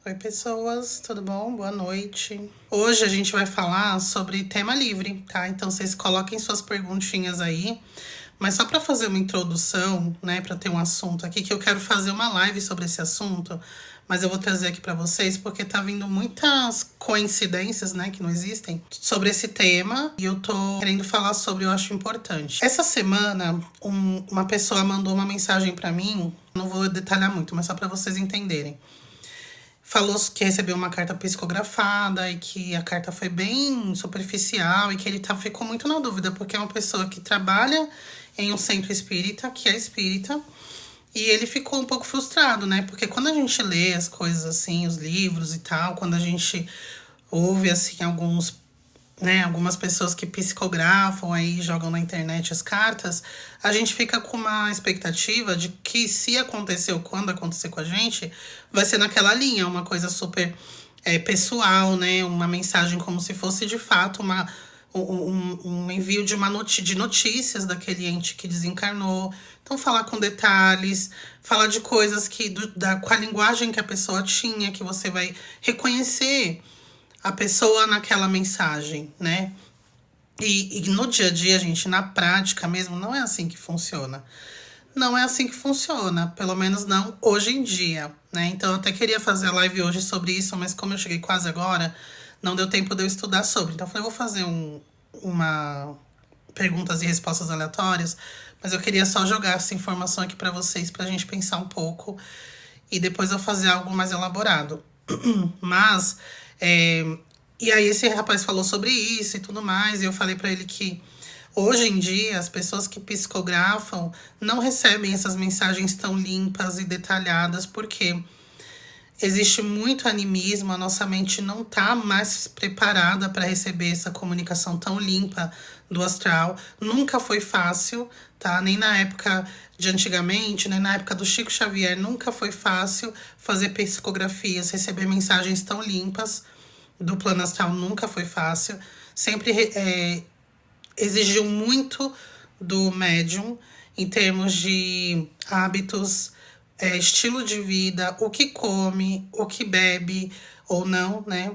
Oi, pessoas, tudo bom? Boa noite. Hoje a gente vai falar sobre tema livre, tá? Então vocês coloquem suas perguntinhas aí, mas só para fazer uma introdução, né, para ter um assunto aqui, que eu quero fazer uma live sobre esse assunto, mas eu vou trazer aqui para vocês porque tá vindo muitas coincidências, né, que não existem, sobre esse tema e eu tô querendo falar sobre, eu acho importante. Essa semana, uma pessoa mandou uma mensagem para mim, não vou detalhar muito, mas só para vocês entenderem. Falou que recebeu uma carta psicografada e que a carta foi bem superficial e que ele ficou muito na dúvida, porque é uma pessoa que trabalha em um centro espírita, que é espírita, e ele ficou um pouco frustrado, né? Porque quando a gente lê as coisas assim, os livros e tal, quando a gente ouve assim algumas pessoas que psicografam aí, jogam na internet as cartas, a gente fica com uma expectativa de que se aconteceu, quando acontecer com a gente, vai ser naquela linha, uma coisa super pessoal, né? Uma mensagem como se fosse de fato um envio de notícias daquele ente que desencarnou. Então, falar com detalhes, falar de coisas com a linguagem que a pessoa tinha, que você vai reconhecer a pessoa naquela mensagem, né? E no dia a dia, gente, na prática mesmo, não é assim que funciona. Não é assim que funciona, pelo menos não hoje em dia, né? Então eu até queria fazer a live hoje sobre isso, mas como eu cheguei quase agora, não deu tempo de eu estudar sobre. Então eu falei, vou fazer uma perguntas e respostas aleatórias, mas eu queria só jogar essa informação aqui para vocês, pra gente pensar um pouco e depois eu fazer algo mais elaborado. Mas, e aí esse rapaz falou sobre isso e tudo mais, e eu falei pra ele que hoje em dia as pessoas que psicografam não recebem essas mensagens tão limpas e detalhadas, porque existe muito animismo, a nossa mente não tá mais preparada para receber essa comunicação tão limpa do astral. Nunca foi fácil, tá? Nem na época de antigamente, nem na época do Chico Xavier, nunca foi fácil fazer psicografias, receber mensagens tão limpas do plano astral, nunca foi fácil. Sempre exigiu muito do médium em termos de hábitos, estilo de vida, o que come, o que bebe ou não, né?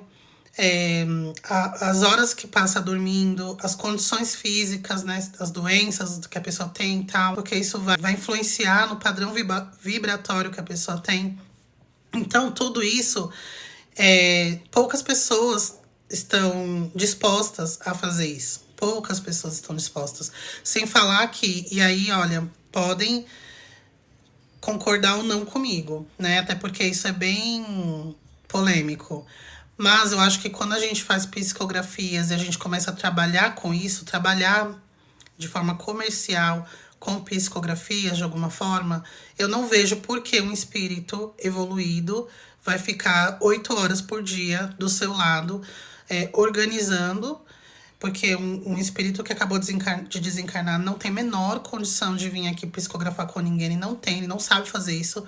As horas que passa dormindo, as condições físicas, né? As doenças que a pessoa tem e tal, porque isso vai influenciar no padrão vibratório que a pessoa tem. Então, tudo isso, poucas pessoas estão dispostas a fazer isso. Poucas pessoas estão dispostas. Sem falar que, e aí, olha, podem concordar ou não comigo, né? Até porque isso é bem polêmico. Mas eu acho que quando a gente faz psicografias e a gente começa a trabalhar com isso, trabalhar de forma comercial com psicografias de alguma forma, eu não vejo por que um espírito evoluído vai ficar 8 horas por dia do seu lado, organizando, porque um espírito que acabou de desencarnar não tem a menor condição de vir aqui psicografar com ninguém, ele não sabe fazer isso.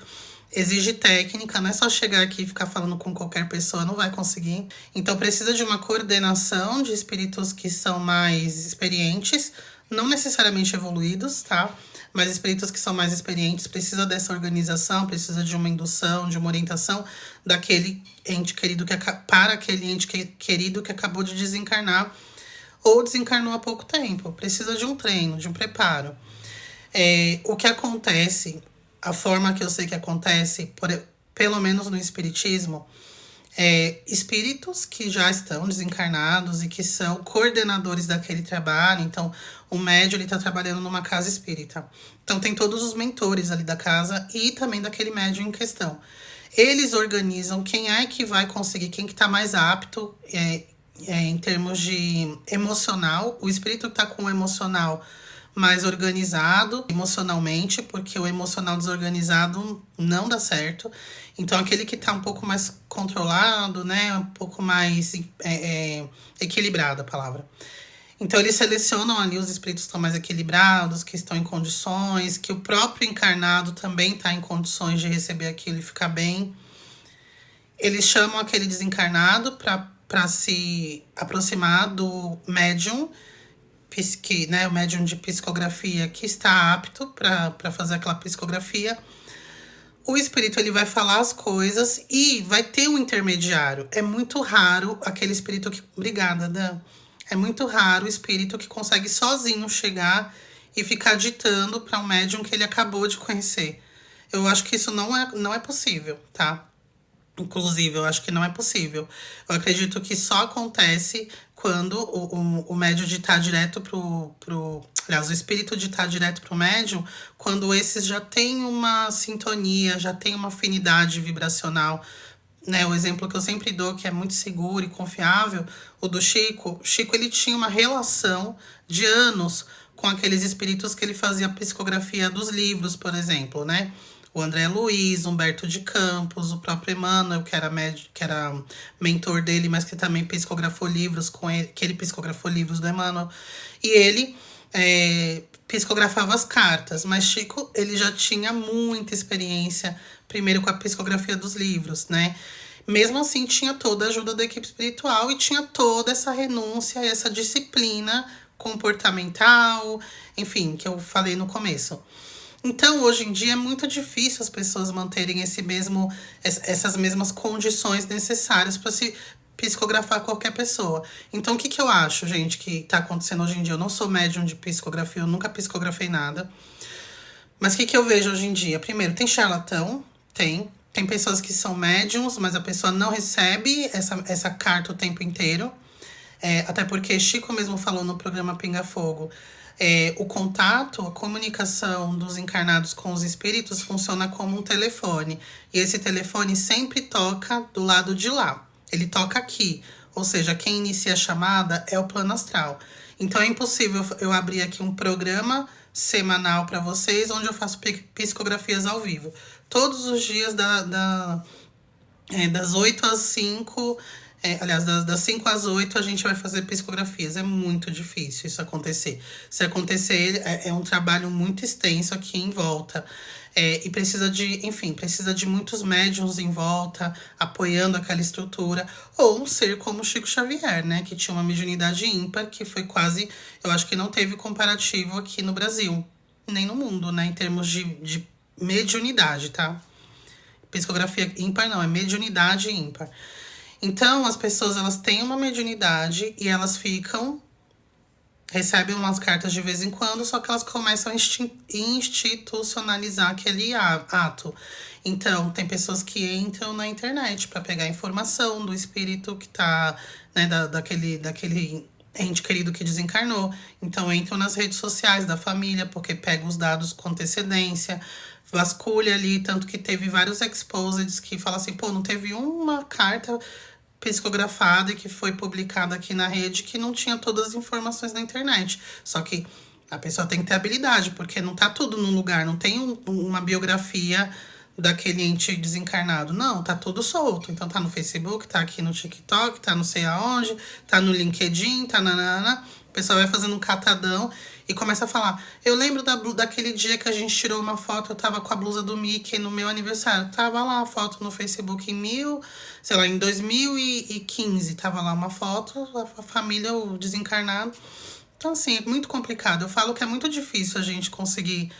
Exige técnica, não é só chegar aqui e ficar falando com qualquer pessoa, não vai conseguir. Então precisa de uma coordenação de espíritos que são mais experientes, não necessariamente evoluídos, tá? Mas espíritos que são mais experientes, precisa dessa organização, precisa de uma indução, de uma orientação daquele ente querido para aquele ente querido que acabou de desencarnar ou desencarnou há pouco tempo. Precisa de um treino, de um preparo. O que acontece, a forma que eu sei que acontece, pelo menos no espiritismo, espíritos que já estão desencarnados e que são coordenadores daquele trabalho. Então, o médium está trabalhando numa casa espírita. Então, tem todos os mentores ali da casa e também daquele médium em questão. Eles organizam quem é que vai conseguir, quem que está mais apto em termos de emocional. O espírito está com o emocional mais organizado emocionalmente, porque o emocional desorganizado não dá certo. Então, aquele que tá um pouco mais controlado, né, um pouco mais equilibrado, a palavra. Então, eles selecionam ali os espíritos que estão mais equilibrados, que estão em condições, que o próprio encarnado também está em condições de receber aquilo e ficar bem. Eles chamam aquele desencarnado para se aproximar do médium, o médium de psicografia que está apto para fazer aquela psicografia. o espírito ele vai falar as coisas e vai ter um intermediário. É muito raro aquele espírito que... Obrigada, Dan. É muito raro o espírito que consegue sozinho chegar e ficar ditando para um médium que ele acabou de conhecer. Eu acho que isso não é possível, tá? Inclusive, eu acho que não é possível. Eu acredito que só acontece quando o médium ditar direto aliás, o espírito ditar direto pro médium, quando esses já têm uma sintonia, já têm uma afinidade vibracional, né? O exemplo que eu sempre dou, que é muito seguro e confiável, o do Chico. O Chico, ele tinha uma relação de anos com aqueles espíritos que ele fazia a psicografia dos livros, por exemplo, né? O André Luiz, Humberto de Campos, o próprio Emmanuel, que era mentor dele, mas que também psicografou livros com ele, que ele psicografou livros do Emmanuel. E ele psicografava as cartas, mas Chico, ele já tinha muita experiência, primeiro com a psicografia dos livros, né? Mesmo assim, tinha toda a ajuda da equipe espiritual e tinha toda essa renúncia, essa disciplina comportamental, enfim, que eu falei no começo. Então, hoje em dia, é muito difícil as pessoas manterem essas mesmas condições necessárias para se psicografar qualquer pessoa. Então, o que eu acho, gente, que está acontecendo hoje em dia? Eu não sou médium de psicografia, eu nunca psicografei nada. Mas o que eu vejo hoje em dia? Primeiro, tem charlatão, tem pessoas que são médiums, mas a pessoa não recebe essa carta o tempo inteiro. Até porque Chico mesmo falou no programa Pinga Fogo, o contato, a comunicação dos encarnados com os espíritos funciona como um telefone. E esse telefone sempre toca do lado de lá. Ele toca aqui. Ou seja, quem inicia a chamada é o plano astral. Então é impossível eu abrir aqui um programa semanal para vocês, onde eu faço psicografias ao vivo. Todos os dias das 8 às 5... aliás, das 5 às 8 a gente vai fazer psicografias. É muito difícil isso acontecer. Se acontecer, é um trabalho muito extenso aqui em volta. E precisa de muitos médiums em volta, apoiando aquela estrutura. Ou um ser como Chico Xavier, né? Que tinha uma mediunidade ímpar, que foi quase... Eu acho que não teve comparativo aqui no Brasil, nem no mundo, né? Em termos de mediunidade, tá? Psicografia ímpar não, é mediunidade ímpar. Então, as pessoas, elas têm uma mediunidade e elas recebem umas cartas de vez em quando, só que elas começam a institucionalizar aquele ato. Então, tem pessoas que entram na internet para pegar informação do espírito que tá, né, daquele ente querido que desencarnou. Então, entram nas redes sociais da família, porque pegam os dados com antecedência, vasculha ali, tanto que teve vários exposeds que falam assim, pô, não teve uma carta psicografada e que foi publicada aqui na rede que não tinha todas as informações na internet. Só que a pessoa tem que ter habilidade, porque não tá tudo num lugar, não tem uma biografia daquele ente desencarnado. Não, tá tudo solto. Então tá no Facebook, tá aqui no TikTok, tá não sei aonde, tá no LinkedIn, tá na... O pessoal vai fazendo um catadão e começa a falar. Eu lembro daquele dia que a gente tirou uma foto, eu tava com a blusa do Mickey no meu aniversário. Tava lá a foto no Facebook em 2015. Tava lá uma foto, a família, o desencarnado. Então, assim, é muito complicado. Eu falo que é muito difícil a gente conseguir,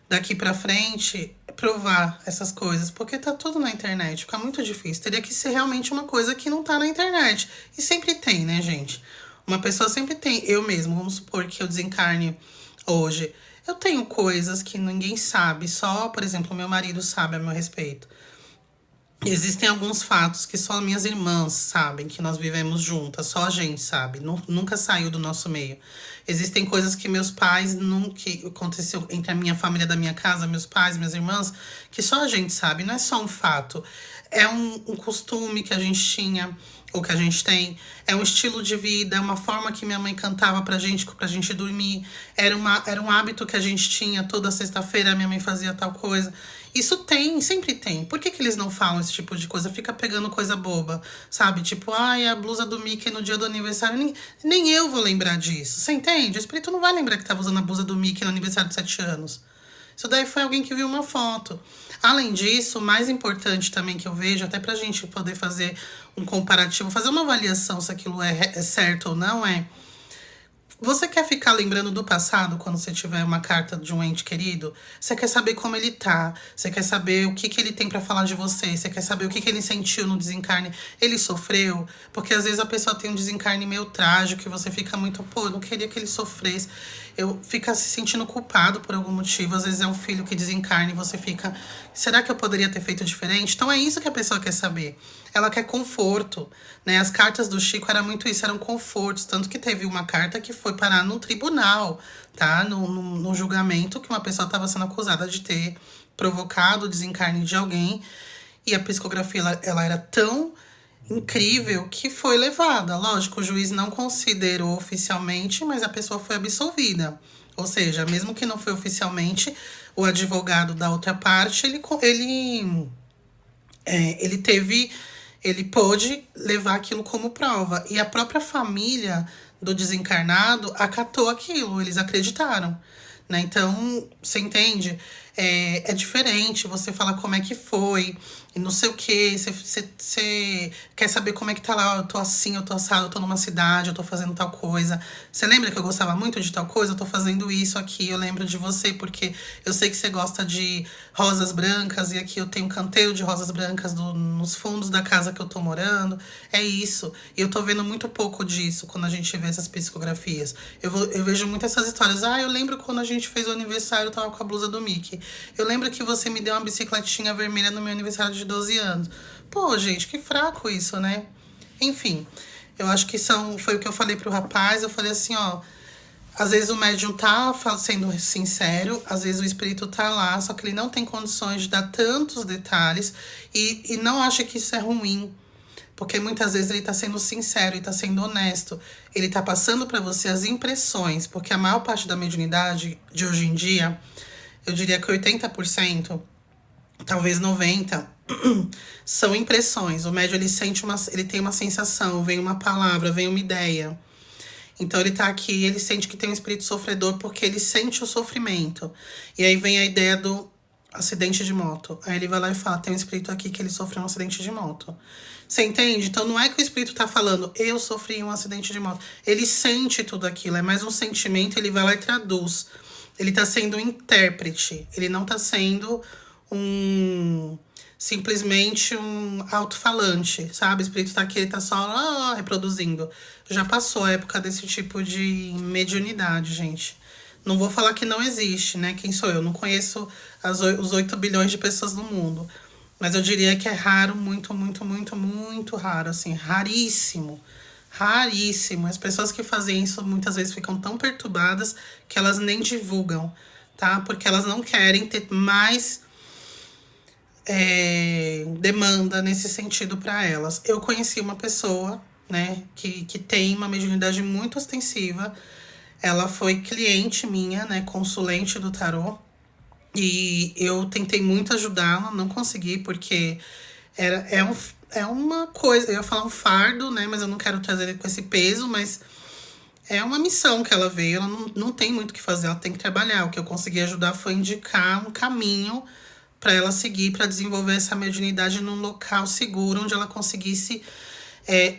daqui pra frente, provar essas coisas. Porque tá tudo na internet, fica muito difícil. Teria que ser realmente uma coisa que não tá na internet. E sempre tem, né, gente? Uma pessoa sempre tem, eu mesmo, vamos supor que eu desencarne hoje. Eu tenho coisas que ninguém sabe, só, por exemplo, meu marido sabe a meu respeito. Existem alguns fatos que só minhas irmãs sabem, que nós vivemos juntas, só a gente sabe, nunca saiu do nosso meio. Existem coisas que meus pais, que aconteceu entre a minha família da minha casa, meus pais, minhas irmãs, que só a gente sabe, não é só um fato. É um costume que a gente tinha, ou que a gente tem, é um estilo de vida, é uma forma que minha mãe cantava pra gente dormir, era um hábito que a gente tinha, toda sexta-feira minha mãe fazia tal coisa. Isso sempre tem. Por que eles não falam esse tipo de coisa? Fica pegando coisa boba, sabe? Tipo, a blusa do Mickey no dia do aniversário, nem eu vou lembrar disso, você entende? O espírito não vai lembrar que tava usando a blusa do Mickey no aniversário de 7 anos. Isso daí foi alguém que viu uma foto. Além disso, o mais importante também que eu vejo, até pra gente poder fazer um comparativo, fazer uma avaliação se aquilo é certo ou não, Você quer ficar lembrando do passado quando você tiver uma carta de um ente querido? Você quer saber como ele tá? Você quer saber o que, que ele tem pra falar de você? Você quer saber o que, que ele sentiu no desencarne? Ele sofreu? Porque às vezes a pessoa tem um desencarne meio trágico e você fica muito, pô, eu não queria que ele sofresse. Eu fica se sentindo culpado por algum motivo. Às vezes é um filho que desencarna e você fica, será que eu poderia ter feito diferente? Então é isso que a pessoa quer saber. Ela quer conforto, né? As cartas do Chico eram muito isso, eram confortos. Tanto que teve uma carta que foi parar no tribunal, tá? No julgamento, que uma pessoa estava sendo acusada de ter provocado o desencarne de alguém. E a psicografia, ela era tão incrível que foi levada. Lógico, o juiz não considerou oficialmente, mas a pessoa foi absolvida. Ou seja, mesmo que não foi oficialmente, o advogado da outra parte, ele pôde levar aquilo como prova. E a própria família do desencarnado acatou aquilo, eles acreditaram, né? Então, você entende? É diferente você falar como é que foi, e não sei o quê. Você quer saber como é que tá lá, eu tô assim, eu tô assado, eu tô numa cidade, eu tô fazendo tal coisa. Você lembra que eu gostava muito de tal coisa? Eu tô fazendo isso aqui, eu lembro de você, porque eu sei que você gosta de rosas brancas, e aqui eu tenho um canteiro de rosas brancas nos fundos da casa que eu tô morando. É isso. E eu tô vendo muito pouco disso quando a gente vê essas psicografias. Eu vejo muito essas histórias. Ah, eu lembro quando a gente fez o aniversário, eu tava com a blusa do Mickey. Eu lembro que você me deu uma bicicletinha vermelha no meu aniversário de 12 anos. Pô, gente, que fraco isso, né? Enfim, eu acho que foi o que eu falei pro rapaz. Eu falei assim, ó, às vezes o médium tá sendo sincero, às vezes o espírito tá lá, só que ele não tem condições de dar tantos detalhes e não acha que isso é ruim. Porque muitas vezes ele tá sendo sincero, ele tá sendo honesto. Ele tá passando para você as impressões, porque a maior parte da mediunidade de hoje em dia, eu diria que 80%, talvez 90%, são impressões. O médium, ele tem uma sensação, vem uma palavra, vem uma ideia. Então ele tá aqui, ele sente que tem um espírito sofredor porque ele sente o sofrimento. E aí vem a ideia do acidente de moto. Aí ele vai lá e fala, tem um espírito aqui que ele sofreu um acidente de moto. Você entende? Então não é que o espírito tá falando, eu sofri um acidente de moto. Ele sente tudo aquilo, é mais um sentimento, ele vai lá e traduz. Ele tá sendo um intérprete, ele não tá sendo simplesmente um alto-falante, sabe? O espírito tá aqui, ele tá só reproduzindo. Já passou a época desse tipo de mediunidade, gente. Não vou falar que não existe, né? Quem sou eu? Não conheço os 8 bilhões de pessoas no mundo. Mas eu diria que é raro, muito, muito, muito, muito raro, assim, raríssimo. Raríssimo. As pessoas que fazem isso muitas vezes ficam tão perturbadas que elas nem divulgam, tá? Porque elas não querem ter mais demanda nesse sentido para elas. Eu conheci uma pessoa, né, que tem uma mediunidade muito ostensiva. Ela foi cliente minha, né, consulente do tarô. E eu tentei muito ajudá-la, não consegui, porque é uma coisa, eu ia falar um fardo, né? Mas eu não quero trazer ele com esse peso, mas é uma missão que ela veio, ela não tem muito o que fazer, ela tem que trabalhar. O que eu consegui ajudar foi indicar um caminho para ela seguir, para desenvolver essa mediunidade num local seguro, onde ela conseguisse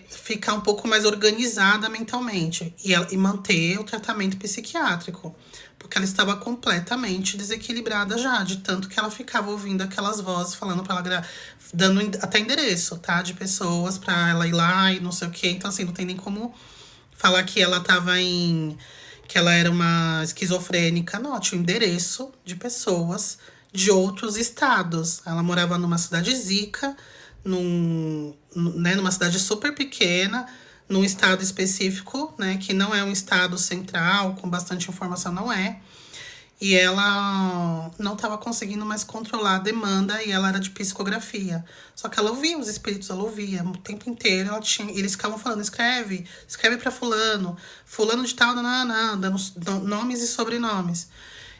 ficar um pouco mais organizada mentalmente e manter o tratamento psiquiátrico. Porque ela estava completamente desequilibrada já, de tanto que ela ficava ouvindo aquelas vozes falando para ela, dando até endereço, tá? De pessoas para ela ir lá e não sei o quê. Então, assim, não tem nem como falar que ela tava que ela era uma esquizofrênica. Não, tinha um endereço de pessoas de outros estados. Ela morava numa cidade zica, numa cidade super pequena, num estado específico, né, que não é um estado central, com bastante informação, não é. E ela não estava conseguindo mais controlar a demanda, e ela era de psicografia. Só que ela ouvia os espíritos, ela ouvia o tempo inteiro. Eles ficavam falando, escreve para fulano de tal, dando nomes e sobrenomes.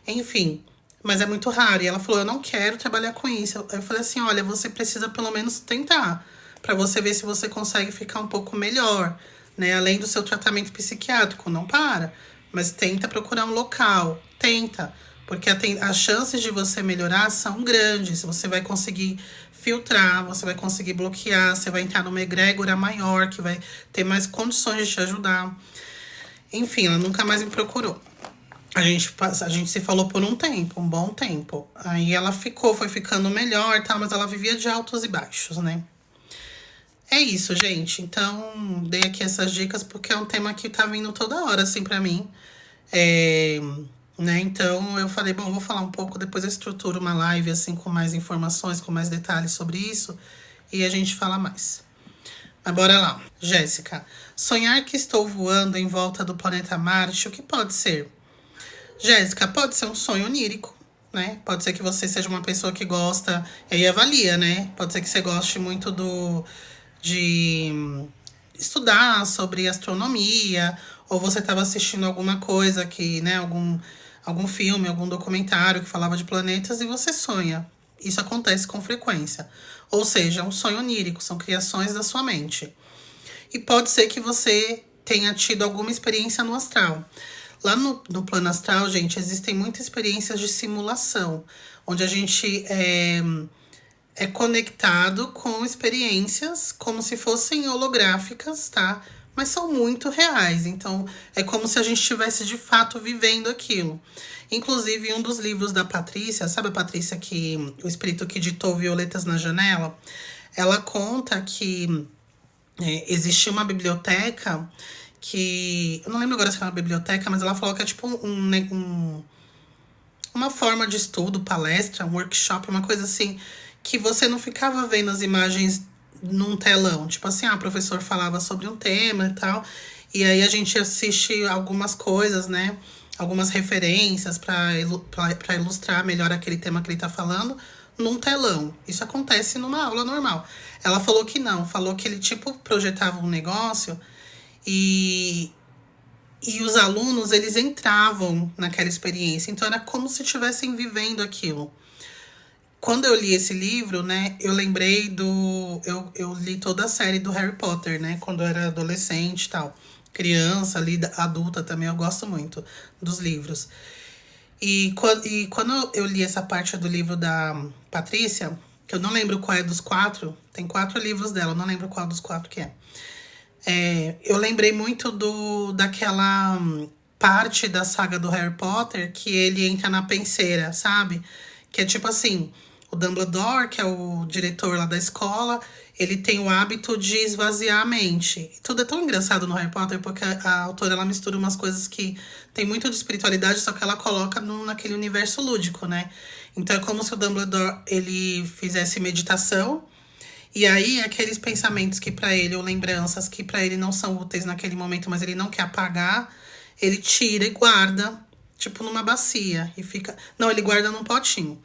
Enfim, mas é muito raro. E ela falou, eu não quero trabalhar com isso. Eu falei assim, olha, você precisa pelo menos tentar, para você ver se você consegue ficar um pouco melhor, né? Além do seu tratamento psiquiátrico, não para, mas tenta procurar um local, tenta, porque as chances de você melhorar são grandes. Você vai conseguir filtrar, você vai conseguir bloquear, você vai entrar numa egrégora maior, que vai ter mais condições de te ajudar. Enfim, ela nunca mais me procurou. A gente se falou por um tempo, um bom tempo. Aí ela foi ficando melhor e tal, mas ela vivia de altos e baixos, né? É isso, gente. Então, dei aqui essas dicas porque é um tema que tá vindo toda hora, assim, pra mim. Né? Então, eu falei, bom, vou falar um pouco, depois eu estruturo uma live, assim, com mais informações, com mais detalhes sobre isso. E a gente fala mais. Mas bora lá. Jéssica, sonhar que estou voando em volta do planeta Marte, o que pode ser? Jéssica, pode ser um sonho onírico, né? Pode ser que você seja uma pessoa que gosta, e aí avalia, né? Pode ser que você goste muito de estudar sobre astronomia, ou você estava assistindo alguma coisa que, né, algum filme, algum documentário que falava de planetas e você sonha. Isso acontece com frequência. Ou seja, é um sonho onírico, são criações da sua mente. E pode ser que você tenha tido alguma experiência no astral. Lá no plano astral, gente, existem muitas experiências de simulação, onde a gente é conectado com experiências como se fossem holográficas, tá? Mas são muito reais, então é como se a gente estivesse de fato vivendo aquilo. Inclusive, um dos livros da Patrícia, sabe a Patrícia que o espírito que ditou Violetas na Janela? Ela conta que existia uma biblioteca que... Eu não lembro agora se era uma biblioteca, mas ela falou que é tipo uma forma de estudo, palestra, um workshop, uma coisa assim, que você não ficava vendo as imagens num telão. Tipo assim, o professor falava sobre um tema e tal, e aí a gente assiste algumas coisas, né? Algumas referências para ilustrar melhor aquele tema que ele tá falando num telão. Isso acontece numa aula normal. Ela falou que não, falou que ele tipo projetava um negócio e os alunos, eles entravam naquela experiência. Então, era como se estivessem vivendo aquilo. Quando eu li esse livro, né, eu lembrei do... Eu li toda a série do Harry Potter, né, quando eu era adolescente e tal. Criança, ali, adulta também, eu gosto muito dos livros. E quando eu li essa parte do livro da Patrícia, que eu não lembro qual é dos 4, tem 4 livros dela, eu não lembro qual dos 4 que é. Eu lembrei muito daquela parte da saga do Harry Potter que ele entra na penseira, sabe? Que é tipo assim, o Dumbledore, que é o diretor lá da escola, ele tem o hábito de esvaziar a mente. E tudo é tão engraçado no Harry Potter, porque a autora ela mistura umas coisas que tem muito de espiritualidade, só que ela coloca naquele universo lúdico, né? Então é como se o Dumbledore ele fizesse meditação. E aí, aqueles pensamentos que pra ele, ou lembranças que pra ele não são úteis naquele momento, mas ele não quer apagar, ele tira e guarda, tipo, numa bacia. E fica... Não, ele guarda num potinho,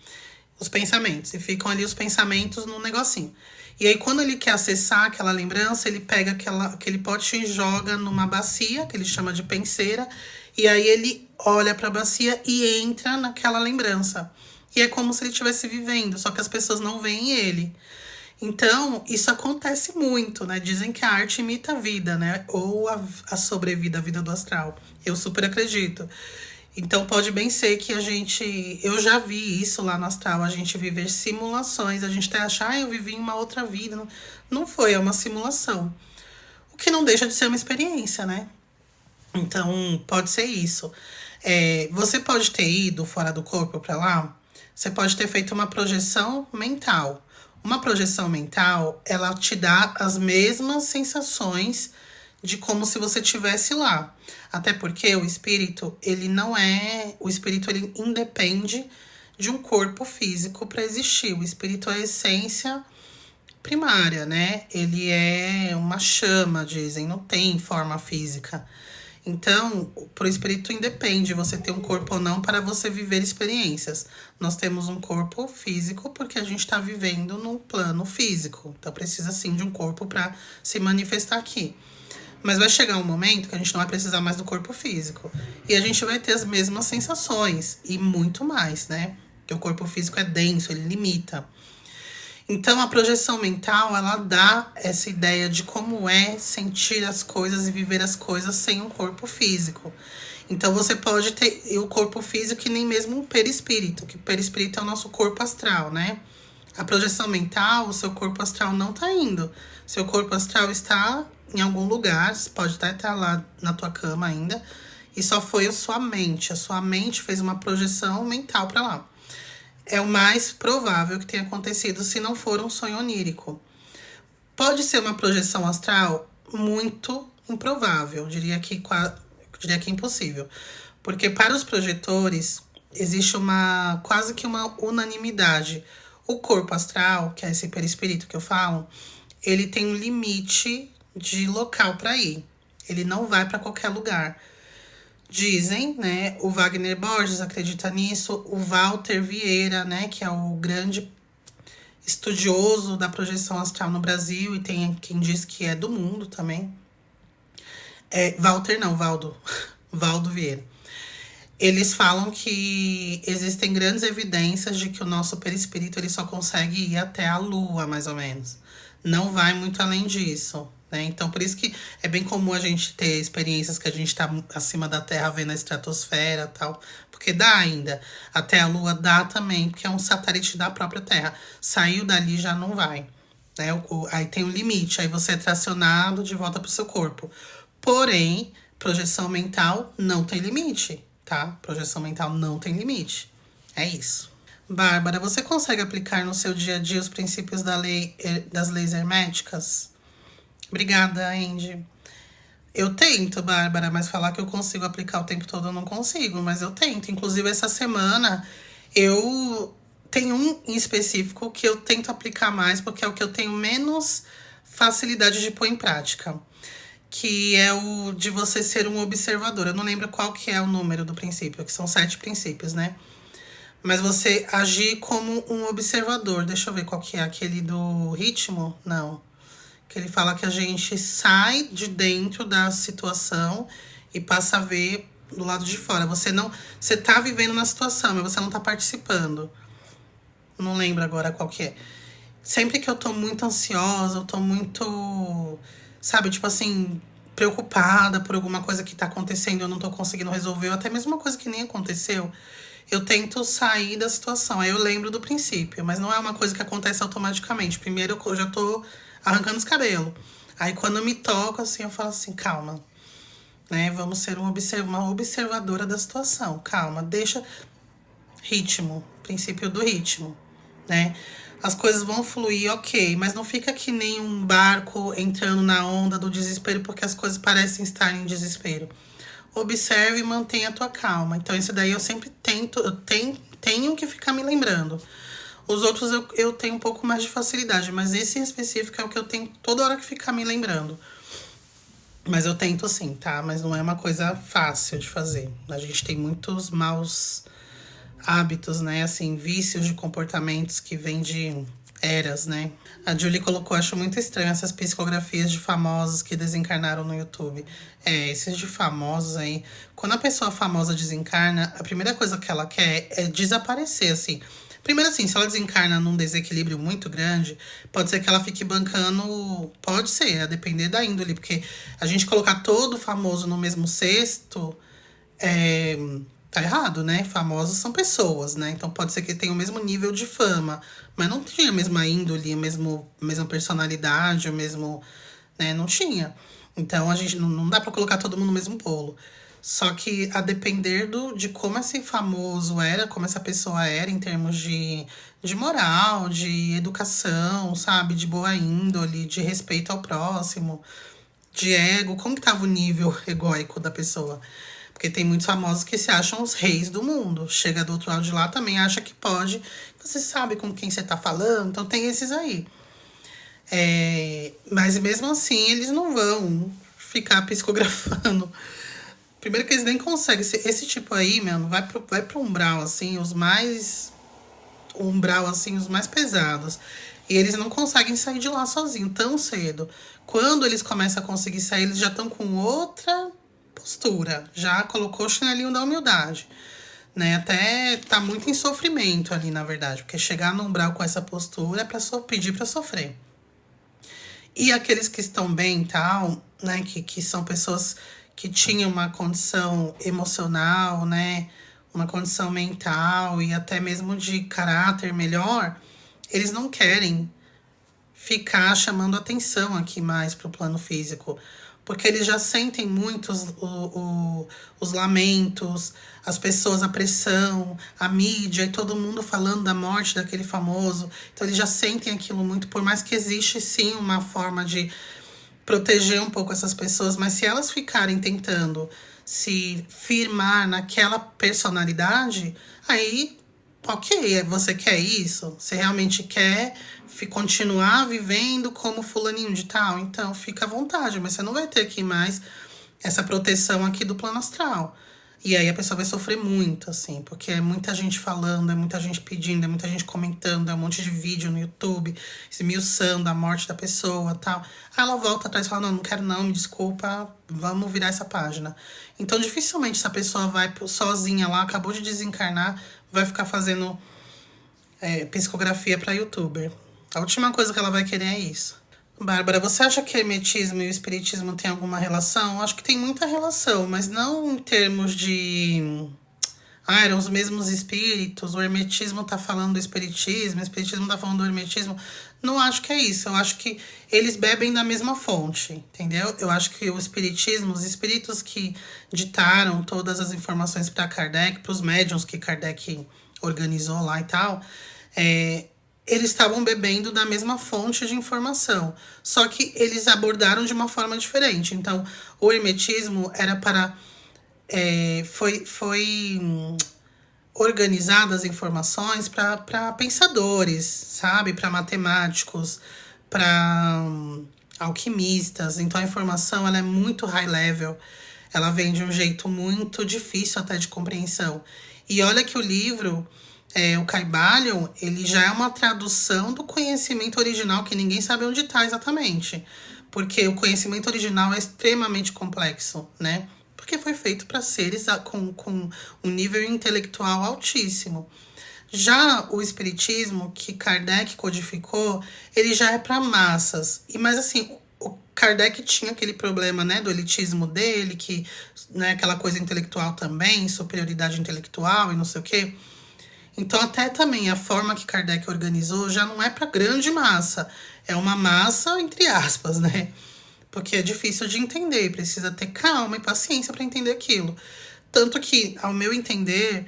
os pensamentos. E ficam ali os pensamentos num negocinho. E aí, quando ele quer acessar aquela lembrança, ele pega aquele potinho e joga numa bacia, que ele chama de penseira. E aí, ele olha pra bacia e entra naquela lembrança. E é como se ele estivesse vivendo, só que as pessoas não veem ele. Então, isso acontece muito, né? Dizem que a arte imita a vida, né? Ou a sobrevida, a vida do astral. Eu super acredito. Então, pode bem ser que eu já vi isso lá no astral, a gente viver simulações, a gente até achar, eu vivi em uma outra vida. Não, não foi, é uma simulação. O que não deixa de ser uma experiência, né? Então, pode ser isso. Você pode ter ido fora do corpo para lá, você pode ter feito uma projeção mental. Uma projeção mental, ela te dá as mesmas sensações de como se você estivesse lá. Até porque o espírito, ele não é... O espírito, ele independe de um corpo físico para existir. O espírito é a essência primária, né? Ele é uma chama, dizem, não tem forma física. Então, pro espírito independe você ter um corpo ou não para você viver experiências. Nós temos um corpo físico porque a gente está vivendo num plano físico. Então, precisa sim de um corpo para se manifestar aqui. Mas vai chegar um momento que a gente não vai precisar mais do corpo físico. E a gente vai ter as mesmas sensações e muito mais, né? Porque o corpo físico é denso, ele limita. Então, a projeção mental, ela dá essa ideia de como é sentir as coisas e viver as coisas sem um corpo físico. Então, você pode ter o corpo físico e nem mesmo um perispírito, que o perispírito é o nosso corpo astral, né? A projeção mental, o seu corpo astral não tá indo. Seu corpo astral está em algum lugar, pode até estar lá na tua cama ainda, e só foi a sua mente fez uma projeção mental para lá. É o mais provável que tenha acontecido se não for um sonho onírico. Pode ser uma projeção astral? Muito improvável, diria que impossível. Porque para os projetores existe quase que uma unanimidade. O corpo astral, que é esse perispírito que eu falo, ele tem um limite de local para ir. Ele não vai para qualquer lugar. Dizem, né? O Wagner Borges acredita nisso, o Walter Vieira, né? Que é o grande estudioso da projeção astral no Brasil, e tem quem diz que é do mundo também. Walter não, Valdo. Valdo Vieira. Eles falam que existem grandes evidências de que o nosso perispírito ele só consegue ir até a Lua, mais ou menos. Não vai muito além disso, né? Então, por isso que é bem comum a gente ter experiências que a gente tá acima da Terra vendo a estratosfera e tal. Porque dá ainda. Até a Lua dá também, porque é um satélite da própria Terra. Saiu dali já não vai. Né? Aí tem um limite, aí você é tracionado de volta pro seu corpo. Porém, projeção mental não tem limite, tá? Projeção mental não tem limite. É isso. Bárbara, você consegue aplicar no seu dia a dia os princípios das leis herméticas? Obrigada, Andy. Eu tento, Bárbara, mas falar que eu consigo aplicar o tempo todo eu não consigo, mas eu tento. Inclusive, essa semana eu tenho um em específico que eu tento aplicar mais, porque é o que eu tenho menos facilidade de pôr em prática. Que é o de você ser um observador. Eu não lembro qual que é o número do princípio, que são 7 princípios, né? Mas você agir como um observador. Deixa eu ver qual que é, aquele do ritmo? Não. Que ele fala que a gente sai de dentro da situação e passa a ver do lado de fora. Você tá vivendo na situação, mas você não tá participando. Não lembro agora qual que é. Sempre que eu tô muito ansiosa, eu tô muito, sabe, tipo assim, preocupada por alguma coisa que tá acontecendo e eu não tô conseguindo resolver, ou até mesmo uma coisa que nem aconteceu, eu tento sair da situação. Aí eu lembro do princípio, mas não é uma coisa que acontece automaticamente. Primeiro eu já tô arrancando os cabelos. Aí quando eu me toco, assim, eu falo assim, calma, né? Vamos ser uma observadora da situação. Calma, deixa ritmo, princípio do ritmo, né? As coisas vão fluir, ok, mas não fica que nem um barco entrando na onda do desespero porque as coisas parecem estar em desespero. Observe e mantenha a tua calma. Então, esse daí eu sempre tenho que ficar me lembrando. Os outros eu tenho um pouco mais de facilidade, mas esse em específico é o que eu tenho toda hora que ficar me lembrando. Mas eu tento sim, tá? Mas não é uma coisa fácil de fazer. A gente tem muitos maus hábitos, né? Assim, vícios de comportamentos que vêm de eras, né? A Julie colocou, acho muito estranho essas psicografias de famosos que desencarnaram no YouTube. Esses de famosos aí. Quando a pessoa famosa desencarna, a primeira coisa que ela quer é desaparecer, assim. Primeiro, assim, se ela desencarna num desequilíbrio muito grande, pode ser que ela fique bancando. Pode ser, a depender da índole, porque a gente colocar todo famoso no mesmo cesto tá errado, né? Famosos são pessoas, né? Então pode ser que tenha o mesmo nível de fama, mas não tinha a mesma índole, a mesma personalidade, o mesmo. Né? Não tinha. Então a gente não dá pra colocar todo mundo no mesmo bolo. Só que a depender de como esse famoso era, como essa pessoa era em termos de moral, de educação, sabe? De boa índole, de respeito ao próximo, de ego, como que tava o nível egóico da pessoa. Porque tem muitos famosos que se acham os reis do mundo. Chega do outro lado de lá, também acha que pode. Você sabe com quem você tá falando, então tem esses aí. Mas mesmo assim, eles não vão ficar psicografando. Primeiro que eles nem conseguem. Esse tipo aí, mano, vai pro umbral, assim, os mais pesados. E eles não conseguem sair de lá sozinhos tão cedo. Quando eles começam a conseguir sair, eles já estão com outra postura. Já colocou o chinelinho da humildade. Né? Até tá muito em sofrimento ali, na verdade. Porque chegar no umbral com essa postura é pra pedir pra sofrer. E aqueles que estão bem e tal, né? Que são pessoas que tinham uma condição emocional, né? Uma condição mental e até mesmo de caráter melhor, eles não querem ficar chamando atenção aqui mais para o plano físico, porque eles já sentem muito os lamentos, as pessoas, a pressão, a mídia e todo mundo falando da morte daquele famoso. Então eles já sentem aquilo muito, por mais que existe sim uma forma de proteger um pouco essas pessoas, mas se elas ficarem tentando se firmar naquela personalidade, aí, ok, você quer isso? Você realmente quer continuar vivendo como fulaninho de tal? Então, fica à vontade, mas você não vai ter aqui mais essa proteção aqui do plano astral. E aí a pessoa vai sofrer muito, assim, porque é muita gente falando, é muita gente pedindo, é muita gente comentando, é um monte de vídeo no YouTube, esmiuçando a morte da pessoa e tal. Aí ela volta atrás e fala, não quero não, me desculpa, vamos virar essa página. Então, dificilmente essa pessoa vai sozinha lá, acabou de desencarnar, vai ficar fazendo psicografia para youtuber. A última coisa que ela vai querer é isso. Bárbara, você acha que hermetismo e o espiritismo têm alguma relação? Acho que tem muita relação, mas não em termos de... eram os mesmos espíritos, o hermetismo tá falando do espiritismo, o espiritismo tá falando do hermetismo. Não acho que é isso, eu acho que eles bebem da mesma fonte, entendeu? Eu acho que o espiritismo, os espíritos que ditaram todas as informações para Kardec, para os médiuns que Kardec organizou lá e tal, eles estavam bebendo da mesma fonte de informação, só que eles abordaram de uma forma diferente. Então, o hermetismo era para... foi organizadas as informações para pensadores, sabe? Para matemáticos, para alquimistas. Então, a informação ela é muito high level. Ela vem de um jeito muito difícil até de compreensão. E olha que o livro... o Kybalion, ele já é uma tradução do conhecimento original que ninguém sabe onde está exatamente. Porque o conhecimento original é extremamente complexo, né? Porque foi feito para seres com um nível intelectual altíssimo. Já o espiritismo, que Kardec codificou, ele já é para massas. Mas assim, o Kardec tinha aquele problema, né, do elitismo dele, que, né, aquela coisa intelectual também, superioridade intelectual e não sei o quê. Então, até também a forma que Kardec organizou já não é para grande massa. É uma massa, entre aspas, né? Porque é difícil de entender, precisa ter calma e paciência para entender aquilo. Tanto que, ao meu entender,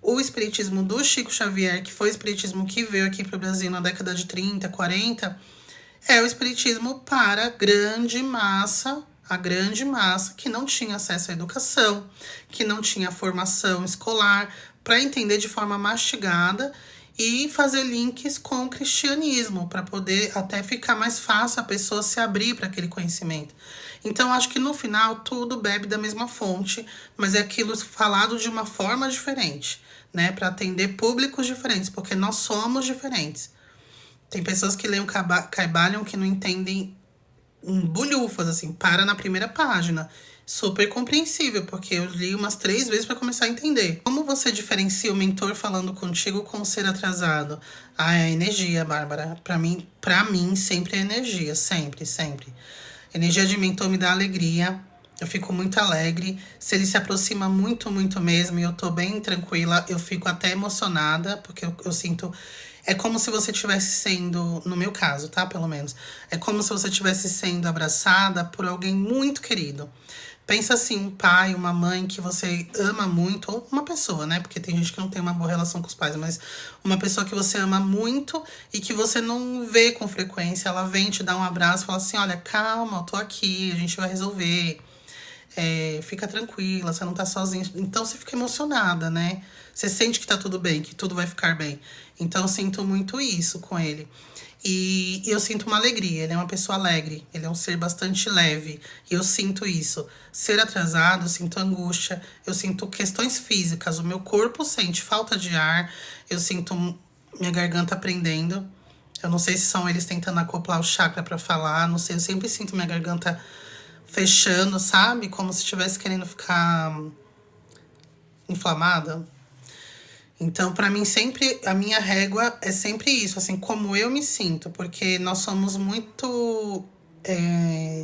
o espiritismo do Chico Xavier, que foi o espiritismo que veio aqui para o Brasil na década de 30, 40, é o espiritismo para a grande massa que não tinha acesso à educação, que não tinha formação escolar, para entender de forma mastigada e fazer links com o cristianismo, para poder até ficar mais fácil a pessoa se abrir para aquele conhecimento. Então, acho que no final tudo bebe da mesma fonte, mas é aquilo falado de uma forma diferente, né? Para atender públicos diferentes, porque nós somos diferentes. Tem pessoas que leem o Kybalion que não entendem bulhufas, assim, para na primeira página. Super compreensível, porque eu li umas 3 vezes para começar a entender. Como você diferencia o mentor falando contigo com o ser atrasado? É a energia, Bárbara. Para mim, sempre é energia. Sempre, sempre. Energia de mentor me dá alegria. Eu fico muito alegre. Se ele se aproxima muito, muito mesmo, e eu tô bem tranquila, eu fico até emocionada, porque eu sinto... É como se você estivesse sendo, no meu caso, tá? Pelo menos. É como se você estivesse sendo abraçada por alguém muito querido. Pensa assim, um pai, uma mãe que você ama muito, ou uma pessoa, né? Porque tem gente que não tem uma boa relação com os pais, mas uma pessoa que você ama muito e que você não vê com frequência. Ela vem te dar um abraço e fala assim, olha, calma, eu tô aqui, a gente vai resolver. Fica tranquila, você não tá sozinha. Então você fica emocionada, né? Você sente que tá tudo bem, que tudo vai ficar bem. Então eu sinto muito isso com ele. E eu sinto uma alegria, ele é uma pessoa alegre, ele é um ser bastante leve. E eu sinto isso. Ser atrasado, eu sinto angústia, eu sinto questões físicas. O meu corpo sente falta de ar, eu sinto minha garganta prendendo. Eu não sei se são eles tentando acoplar o chakra pra falar, não sei. Eu sempre sinto minha garganta fechando, sabe? Como se estivesse querendo ficar inflamada. Então, para mim, sempre, a minha régua é sempre isso, assim, como eu me sinto, porque nós somos muito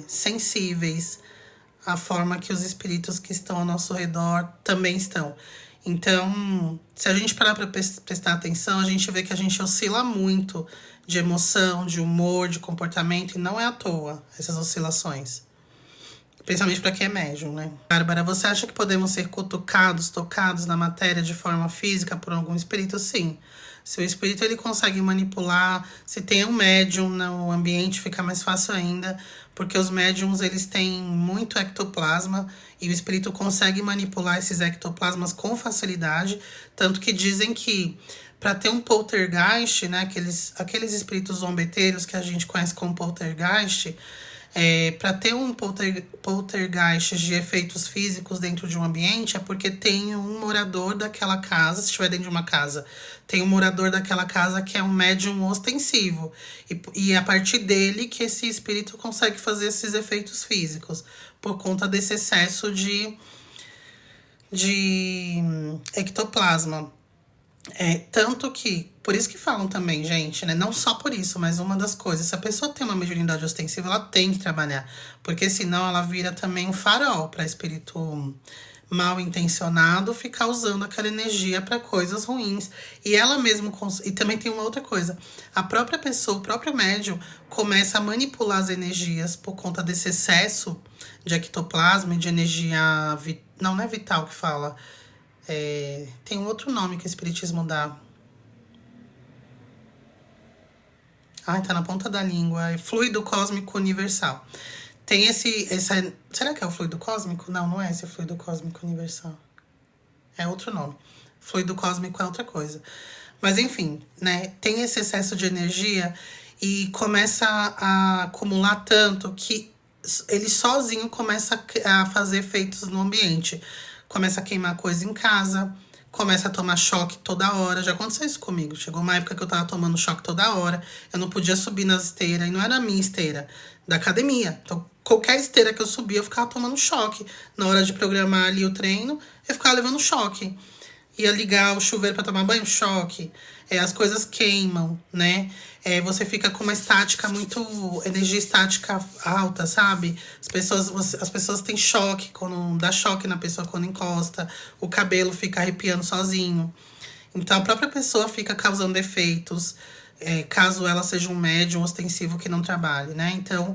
sensíveis à forma que os espíritos que estão ao nosso redor também estão. Então, se a gente parar para prestar atenção, a gente vê que a gente oscila muito de emoção, de humor, de comportamento, e não é à toa essas oscilações. Principalmente para quem é médium, né? Bárbara, você acha que podemos ser cutucados, tocados na matéria de forma física por algum espírito? Sim. Se o espírito ele consegue manipular, se tem um médium no ambiente, fica mais fácil ainda, porque os médiums eles têm muito ectoplasma e o espírito consegue manipular esses ectoplasmas com facilidade, tanto que dizem que para ter um poltergeist, né, aqueles espíritos zombeteiros que a gente conhece como poltergeist, para ter um poltergeist de efeitos físicos dentro de um ambiente é porque tem um morador daquela casa, se estiver dentro de uma casa, tem um morador daquela casa que é um médium ostensivo. E é a partir dele que esse espírito consegue fazer esses efeitos físicos, por conta desse excesso de ectoplasma. Tanto que, por isso que falam também, gente, né? Não só por isso, mas uma das coisas, se a pessoa tem uma mediunidade ostensiva, ela tem que trabalhar. Porque senão ela vira também um farol para espírito mal intencionado ficar usando aquela energia para coisas ruins. E ela mesma. E também tem uma outra coisa. A própria pessoa, o próprio médium, começa a manipular as energias por conta desse excesso de ectoplasma e de energia. Não é vital que fala. Tem um outro nome que o espiritismo dá. Tá na ponta da língua. É fluido cósmico universal. Tem será que é o fluido cósmico? Não, não é esse fluido cósmico universal. É outro nome. Fluido cósmico é outra coisa. Mas enfim, né? Tem esse excesso de energia e começa a acumular tanto que ele sozinho começa a fazer efeitos no ambiente. Começa a queimar coisa em casa, começa a tomar choque toda hora. Já aconteceu isso comigo. Chegou uma época que eu tava tomando choque toda hora. Eu não podia subir nas esteiras. E não era a minha esteira, da academia. Então, qualquer esteira que eu subia, eu ficava tomando choque. Na hora de programar ali o treino, eu ficava levando choque. Ia ligar o chuveiro para tomar banho, choque. As coisas queimam, né? Você fica com uma estática energia estática alta, sabe? As pessoas têm choque, dá choque na pessoa quando encosta. O cabelo fica arrepiando sozinho. Então, a própria pessoa fica causando efeitos, caso ela seja um médium ostensivo que não trabalhe, né? Então,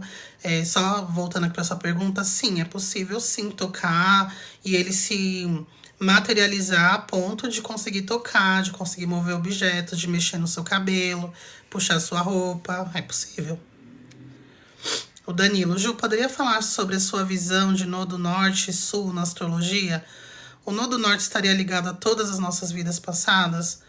só voltando aqui para sua pergunta, sim, é possível sim tocar e ele se materializar a ponto de conseguir tocar, de conseguir mover objetos, de mexer no seu cabelo, puxar sua roupa, é possível. O Danilo, Ju, poderia falar sobre a sua visão de nodo norte e sul na astrologia? O nodo norte estaria ligado a todas as nossas vidas passadas?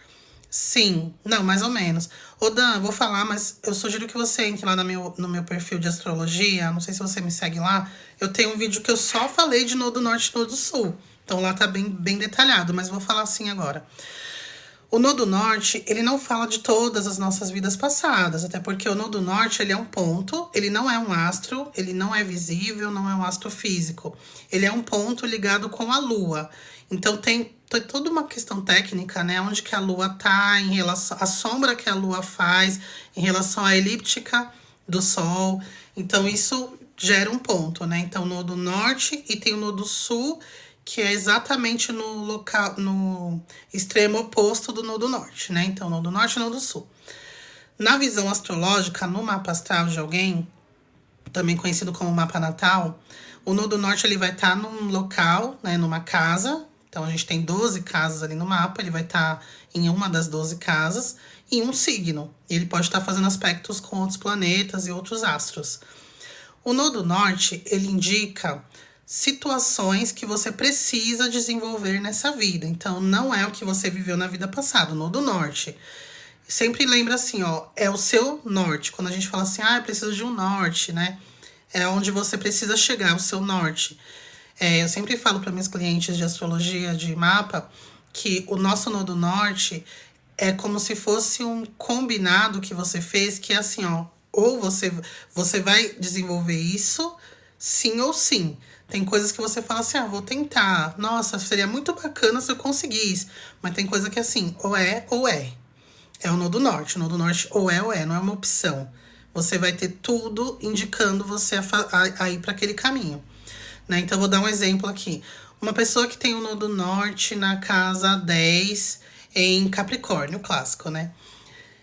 Sim, não, mais ou menos. Ô Dan, vou falar, mas eu sugiro que você entre lá no meu perfil de astrologia, não sei se você me segue lá, eu tenho um vídeo que eu só falei de nodo norte e nodo sul. Então lá tá bem detalhado, mas vou falar assim agora. O nodo norte, ele não fala de todas as nossas vidas passadas, até porque o nodo norte, ele é um ponto, ele não é um astro, ele não é visível, não é um astro físico. Ele é um ponto ligado com a Lua. Então tem toda uma questão técnica, né? Onde que a Lua tá em relação à sombra que a Lua faz em relação à elíptica do Sol. Então isso gera um ponto, né? Então o nodo norte e tem o nodo sul, que é exatamente no extremo oposto do nodo norte, né? Então, nodo norte e nodo sul. Na visão astrológica, no mapa astral de alguém, também conhecido como mapa natal, o nodo norte ele vai estar num local, né, numa casa. Então, a gente tem 12 casas ali no mapa, ele vai estar em uma das 12 casas, em um signo. Ele pode estar fazendo aspectos com outros planetas e outros astros. O nodo norte, ele indica situações que você precisa desenvolver nessa vida. Então, não é o que você viveu na vida passada, o nodo norte. Sempre lembra assim, ó, é o seu norte. Quando a gente fala assim, eu preciso de um norte, né? É onde você precisa chegar, o seu norte. Eu sempre falo para meus clientes de astrologia, de mapa, que o nosso nodo norte é como se fosse um combinado que você fez, que é assim, ó, ou você vai desenvolver isso, sim ou sim. Tem coisas que você fala assim, vou tentar. Nossa, seria muito bacana se eu conseguisse. Mas tem coisa que é assim, ou é ou é. É o nodo norte. O nodo norte ou é, não é uma opção. Você vai ter tudo indicando você a ir para aquele caminho. Né? Então, eu vou dar um exemplo aqui. Uma pessoa que tem o nodo norte na casa 10 em Capricórnio, clássico, né?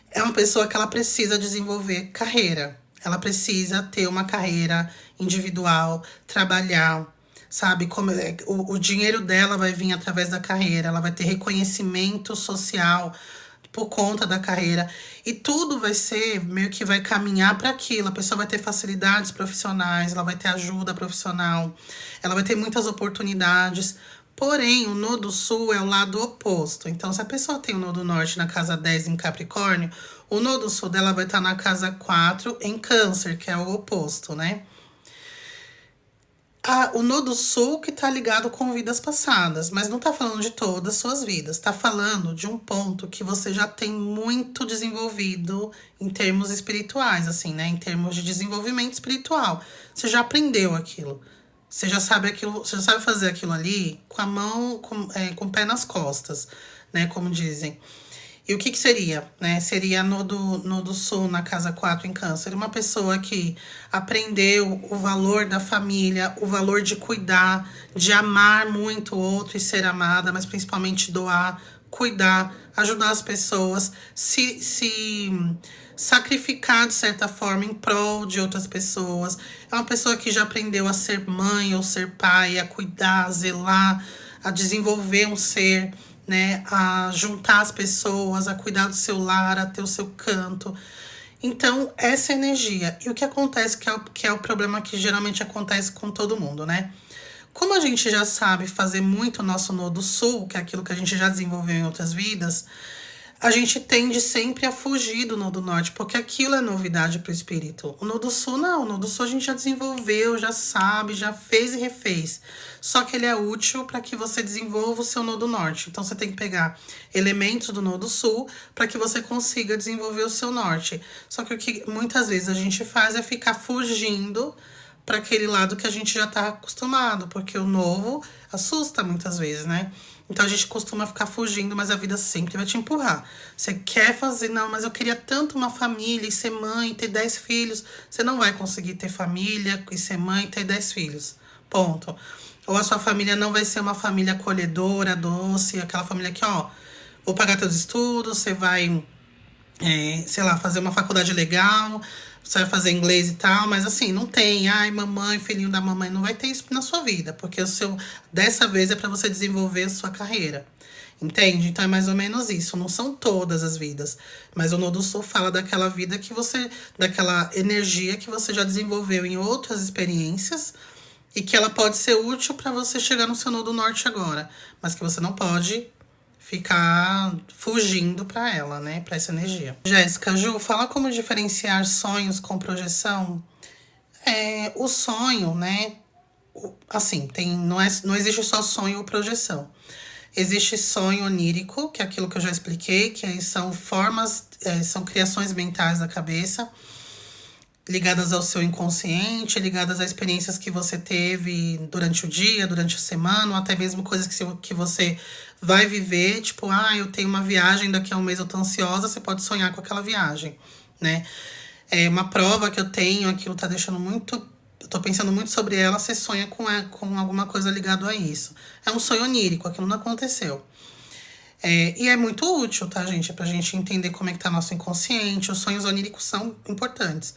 É uma pessoa que ela precisa desenvolver carreira. Ela precisa ter uma carreira individual, trabalhar, sabe? Como o dinheiro dela vai vir através da carreira, ela vai ter reconhecimento social por conta da carreira. E tudo vai ser, meio que vai caminhar para aquilo. A pessoa vai ter facilidades profissionais, ela vai ter ajuda profissional, ela vai ter muitas oportunidades. Porém, o nodo sul é o lado oposto. Então, se a pessoa tem o nodo norte na casa 10 em Capricórnio, o nodo sul dela vai estar na casa 4 em Câncer, que é o oposto, né? O nodo sul que tá ligado com vidas passadas, mas não tá falando de todas as suas vidas. Tá falando de um ponto que você já tem muito desenvolvido em termos espirituais, assim, né? Em termos de desenvolvimento espiritual. Você já aprendeu aquilo. Você já sabe aquilo, você já sabe fazer aquilo ali com a mão, com o pé nas costas, né? Como dizem. E o que seria, né? Seria nodo sul na casa 4 em Câncer. Uma pessoa que aprendeu o valor da família, o valor de cuidar, de amar muito o outro e ser amada, mas principalmente doar, cuidar, ajudar as pessoas, se sacrificar de certa forma em prol de outras pessoas. É uma pessoa que já aprendeu a ser mãe ou ser pai, a cuidar, a zelar, a desenvolver um ser, né, a juntar as pessoas, a cuidar do seu lar, a ter o seu canto. Então, essa energia. E o que acontece, que é o problema que geralmente acontece com todo mundo, né? Como a gente já sabe fazer muito o nosso nodo sul, que é aquilo que a gente já desenvolveu em outras vidas, a gente tende sempre a fugir do nodo norte, porque aquilo é novidade para o espírito. O nodo sul não, o nodo sul a gente já desenvolveu, já sabe, já fez e refez. Só que ele é útil para que você desenvolva o seu nodo norte. Então você tem que pegar elementos do nodo sul para que você consiga desenvolver o seu norte. Só que o que muitas vezes a gente faz é ficar fugindo para aquele lado que a gente já está acostumado, porque o novo assusta muitas vezes, né? Então a gente costuma ficar fugindo, mas a vida sempre vai te empurrar. Você quer fazer, não, mas eu queria tanto uma família e ser mãe, ter 10 filhos. Você não vai conseguir ter família e ser mãe e ter 10 filhos. Ponto. Ou a sua família não vai ser uma família acolhedora, doce, aquela família que, ó, vou pagar teus estudos, você vai, sei lá, fazer uma faculdade legal, você vai fazer inglês e tal, mas assim, não tem, ai, mamãe, filhinho da mamãe, não vai ter isso na sua vida, porque dessa vez é para você desenvolver a sua carreira, entende? Então é mais ou menos isso, não são todas as vidas, mas o Nodo Sul fala daquela vida que você, daquela energia que você já desenvolveu em outras experiências e que ela pode ser útil para você chegar no seu Nodo Norte agora, mas que você não pode ficar fugindo para ela, né? Para essa energia. Jéssica, Ju, fala como diferenciar sonhos com projeção. O sonho, né? Assim, não existe só sonho ou projeção. Existe sonho onírico, que é aquilo que eu já expliquei, que aí são formas, são criações mentais da cabeça, ligadas ao seu inconsciente, ligadas a experiências que você teve durante o dia, durante a semana, ou até mesmo coisas que você vai viver, tipo, eu tenho uma viagem, daqui a um mês eu tô ansiosa, você pode sonhar com aquela viagem, né? É uma prova que eu tenho, aquilo tá deixando muito... Eu tô pensando muito sobre ela, você sonha com alguma coisa ligada a isso. É um sonho onírico, aquilo não aconteceu. E é muito útil, tá, gente? É pra gente entender como é que tá nosso inconsciente. Os sonhos oníricos são importantes.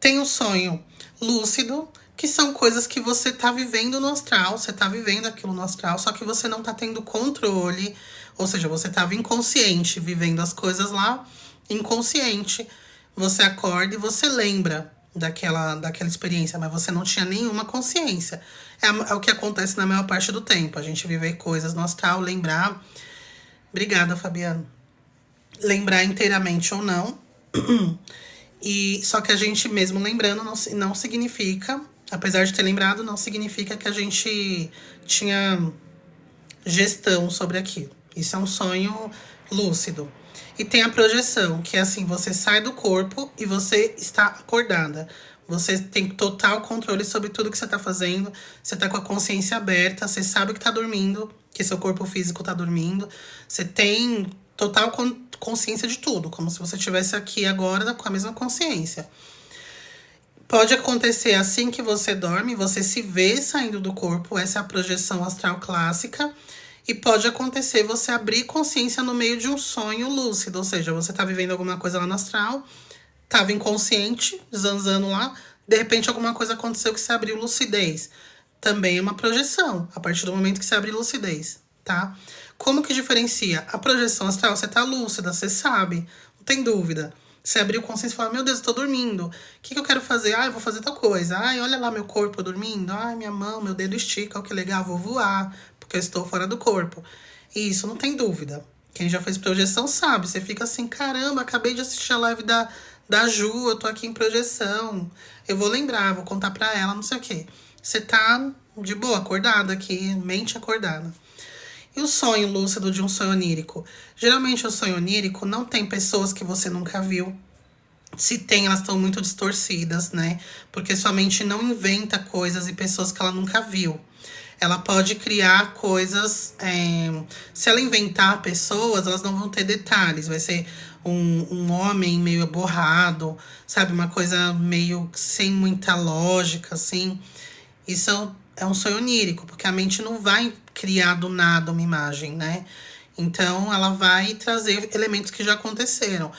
Tem o sonho lúcido, que são coisas que você tá vivendo no astral. Você tá vivendo aquilo no astral, só que você não tá tendo controle. Ou seja, você tava inconsciente, vivendo as coisas lá. Inconsciente, você acorda e você lembra daquela experiência, mas você não tinha nenhuma consciência. É o que acontece na maior parte do tempo. A gente viver coisas no astral, lembrar... Obrigada, Fabiano. Lembrar inteiramente ou não. Só que a gente, mesmo lembrando, não significa... Apesar de ter lembrado, não significa que a gente tinha gestão sobre aquilo. Isso é um sonho lúcido. E tem a projeção, que é assim, você sai do corpo e você está acordada. Você tem total controle sobre tudo que você está fazendo. Você está com a consciência aberta, você sabe que está dormindo, que seu corpo físico está dormindo. Você tem total consciência de tudo, como se você estivesse aqui agora com a mesma consciência. Pode acontecer assim que você dorme, você se vê saindo do corpo, essa é a projeção astral clássica. E pode acontecer você abrir consciência no meio de um sonho lúcido, ou seja, você tá vivendo alguma coisa lá no astral, tava inconsciente, zanzando lá, de repente alguma coisa aconteceu que você abriu lucidez. Também é uma projeção, a partir do momento que você abre lucidez, tá? Como que diferencia? A projeção astral, você tá lúcida, você sabe, não tem dúvida. Você abriu consciência e fala, meu Deus, eu tô dormindo. O que eu quero fazer? Ah, eu vou fazer tal coisa. Ai, olha lá meu corpo dormindo. Ai, minha mão, meu dedo estica. Oh, que legal, vou voar, porque eu estou fora do corpo. E isso não tem dúvida. Quem já fez projeção sabe. Você fica assim, caramba, acabei de assistir a live da Ju, eu tô aqui em projeção. Eu vou lembrar, vou contar pra ela, não sei o quê. Você tá de boa, acordada aqui, mente acordada. E o sonho lúcido de um sonho onírico? Geralmente o sonho onírico não tem pessoas que você nunca viu. Se tem, elas estão muito distorcidas, né? Porque sua mente não inventa coisas e pessoas que ela nunca viu. Ela pode criar coisas... se ela inventar pessoas, elas não vão ter detalhes. Vai ser um homem meio borrado, sabe? Uma coisa meio sem muita lógica, assim. Isso é um sonho onírico, porque a mente não vai criar do nada uma imagem, né? Então, ela vai trazer elementos que já aconteceram.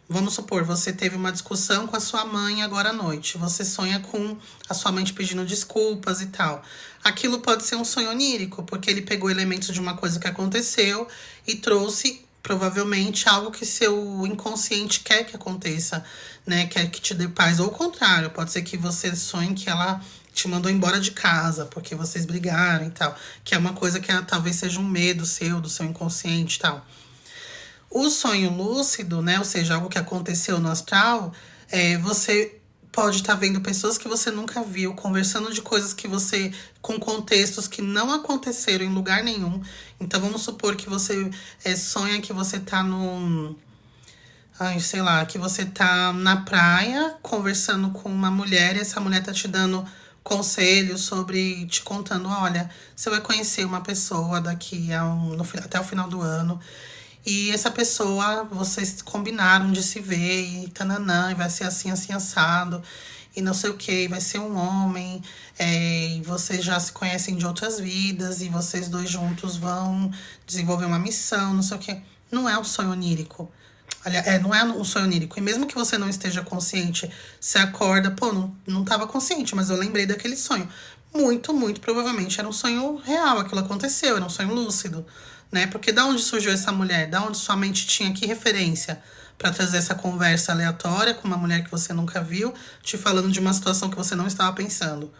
Vamos supor, você teve uma discussão com a sua mãe agora à noite. Você sonha com a sua mãe te pedindo desculpas e tal. Aquilo pode ser um sonho onírico, porque ele pegou elementos de uma coisa que aconteceu e trouxe, provavelmente, algo que seu inconsciente quer que aconteça, né? Quer que te dê paz. Ou o contrário, pode ser que você sonhe que ela te mandou embora de casa, porque vocês brigaram e tal. Que é uma coisa que talvez seja um medo seu, do seu inconsciente e tal. O sonho lúcido, né? Ou seja, algo que aconteceu no astral, você pode estar vendo pessoas que você nunca viu, conversando de coisas que você... com contextos que não aconteceram em lugar nenhum. Então, vamos supor que você sonha que você tá num... Ai, sei lá, que você tá na praia conversando com uma mulher e essa mulher tá te dando conselhos sobre, te contando, olha, você vai conhecer uma pessoa daqui até o final do ano. E essa pessoa, vocês combinaram de se ver e tananã, e vai ser assim, assim, assado, e não sei o que, vai ser um homem, e vocês já se conhecem de outras vidas, e vocês dois juntos vão desenvolver uma missão, não sei o que. Não é um sonho onírico. Aliás, não é um sonho onírico. E mesmo que você não esteja consciente, você acorda, pô, não tava consciente, mas eu lembrei daquele sonho. Muito, muito provavelmente era um sonho real, aquilo aconteceu, era um sonho lúcido, né? Porque da onde surgiu essa mulher? Da onde sua mente tinha que referência para trazer essa conversa aleatória com uma mulher que você nunca viu, te falando de uma situação que você não estava pensando?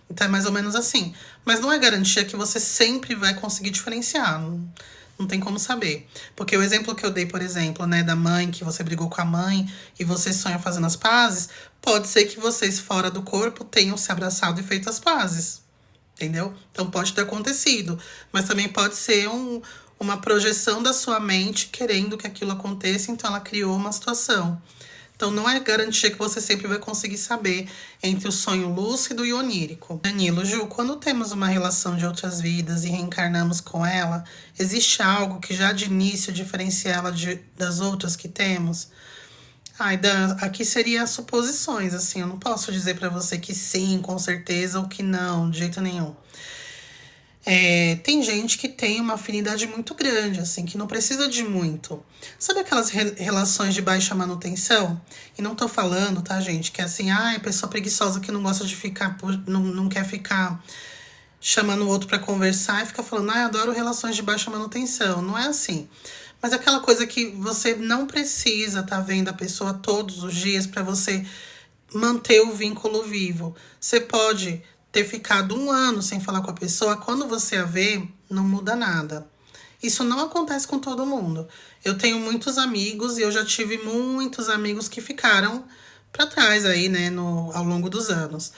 Então é mais ou menos assim. Mas não é garantia que você sempre vai conseguir diferenciar. Não tem como saber. Porque o exemplo que eu dei, por exemplo, né, da mãe, que você brigou com a mãe e você sonha fazendo as pazes, pode ser que vocês fora do corpo tenham se abraçado e feito as pazes. Entendeu? Então pode ter acontecido. Mas também pode ser uma projeção da sua mente querendo que aquilo aconteça, então ela criou uma situação. Então não é garantia que você sempre vai conseguir saber entre o sonho lúcido e onírico. Danilo, Ju, quando temos uma relação de outras vidas e reencarnamos com ela, existe algo que já de início diferencia ela das outras que temos? Aqui seria suposições, assim, eu não posso dizer pra você que sim, com certeza, ou que não, de jeito nenhum. Tem gente que tem uma afinidade muito grande, assim, que não precisa de muito. Sabe aquelas relações de baixa manutenção? E não tô falando, tá, gente? Que é assim, pessoa preguiçosa que não gosta de ficar, não quer ficar chamando o outro pra conversar e fica falando, adoro relações de baixa manutenção. Não é assim. Mas aquela coisa que você não precisa tá vendo a pessoa todos os dias pra você manter o vínculo vivo. Você pode ter ficado 1 ano sem falar com a pessoa, quando você a vê, não muda nada. Isso não acontece com todo mundo. Eu tenho muitos amigos e eu já tive muitos amigos que ficaram para trás aí, né, ao longo dos anos.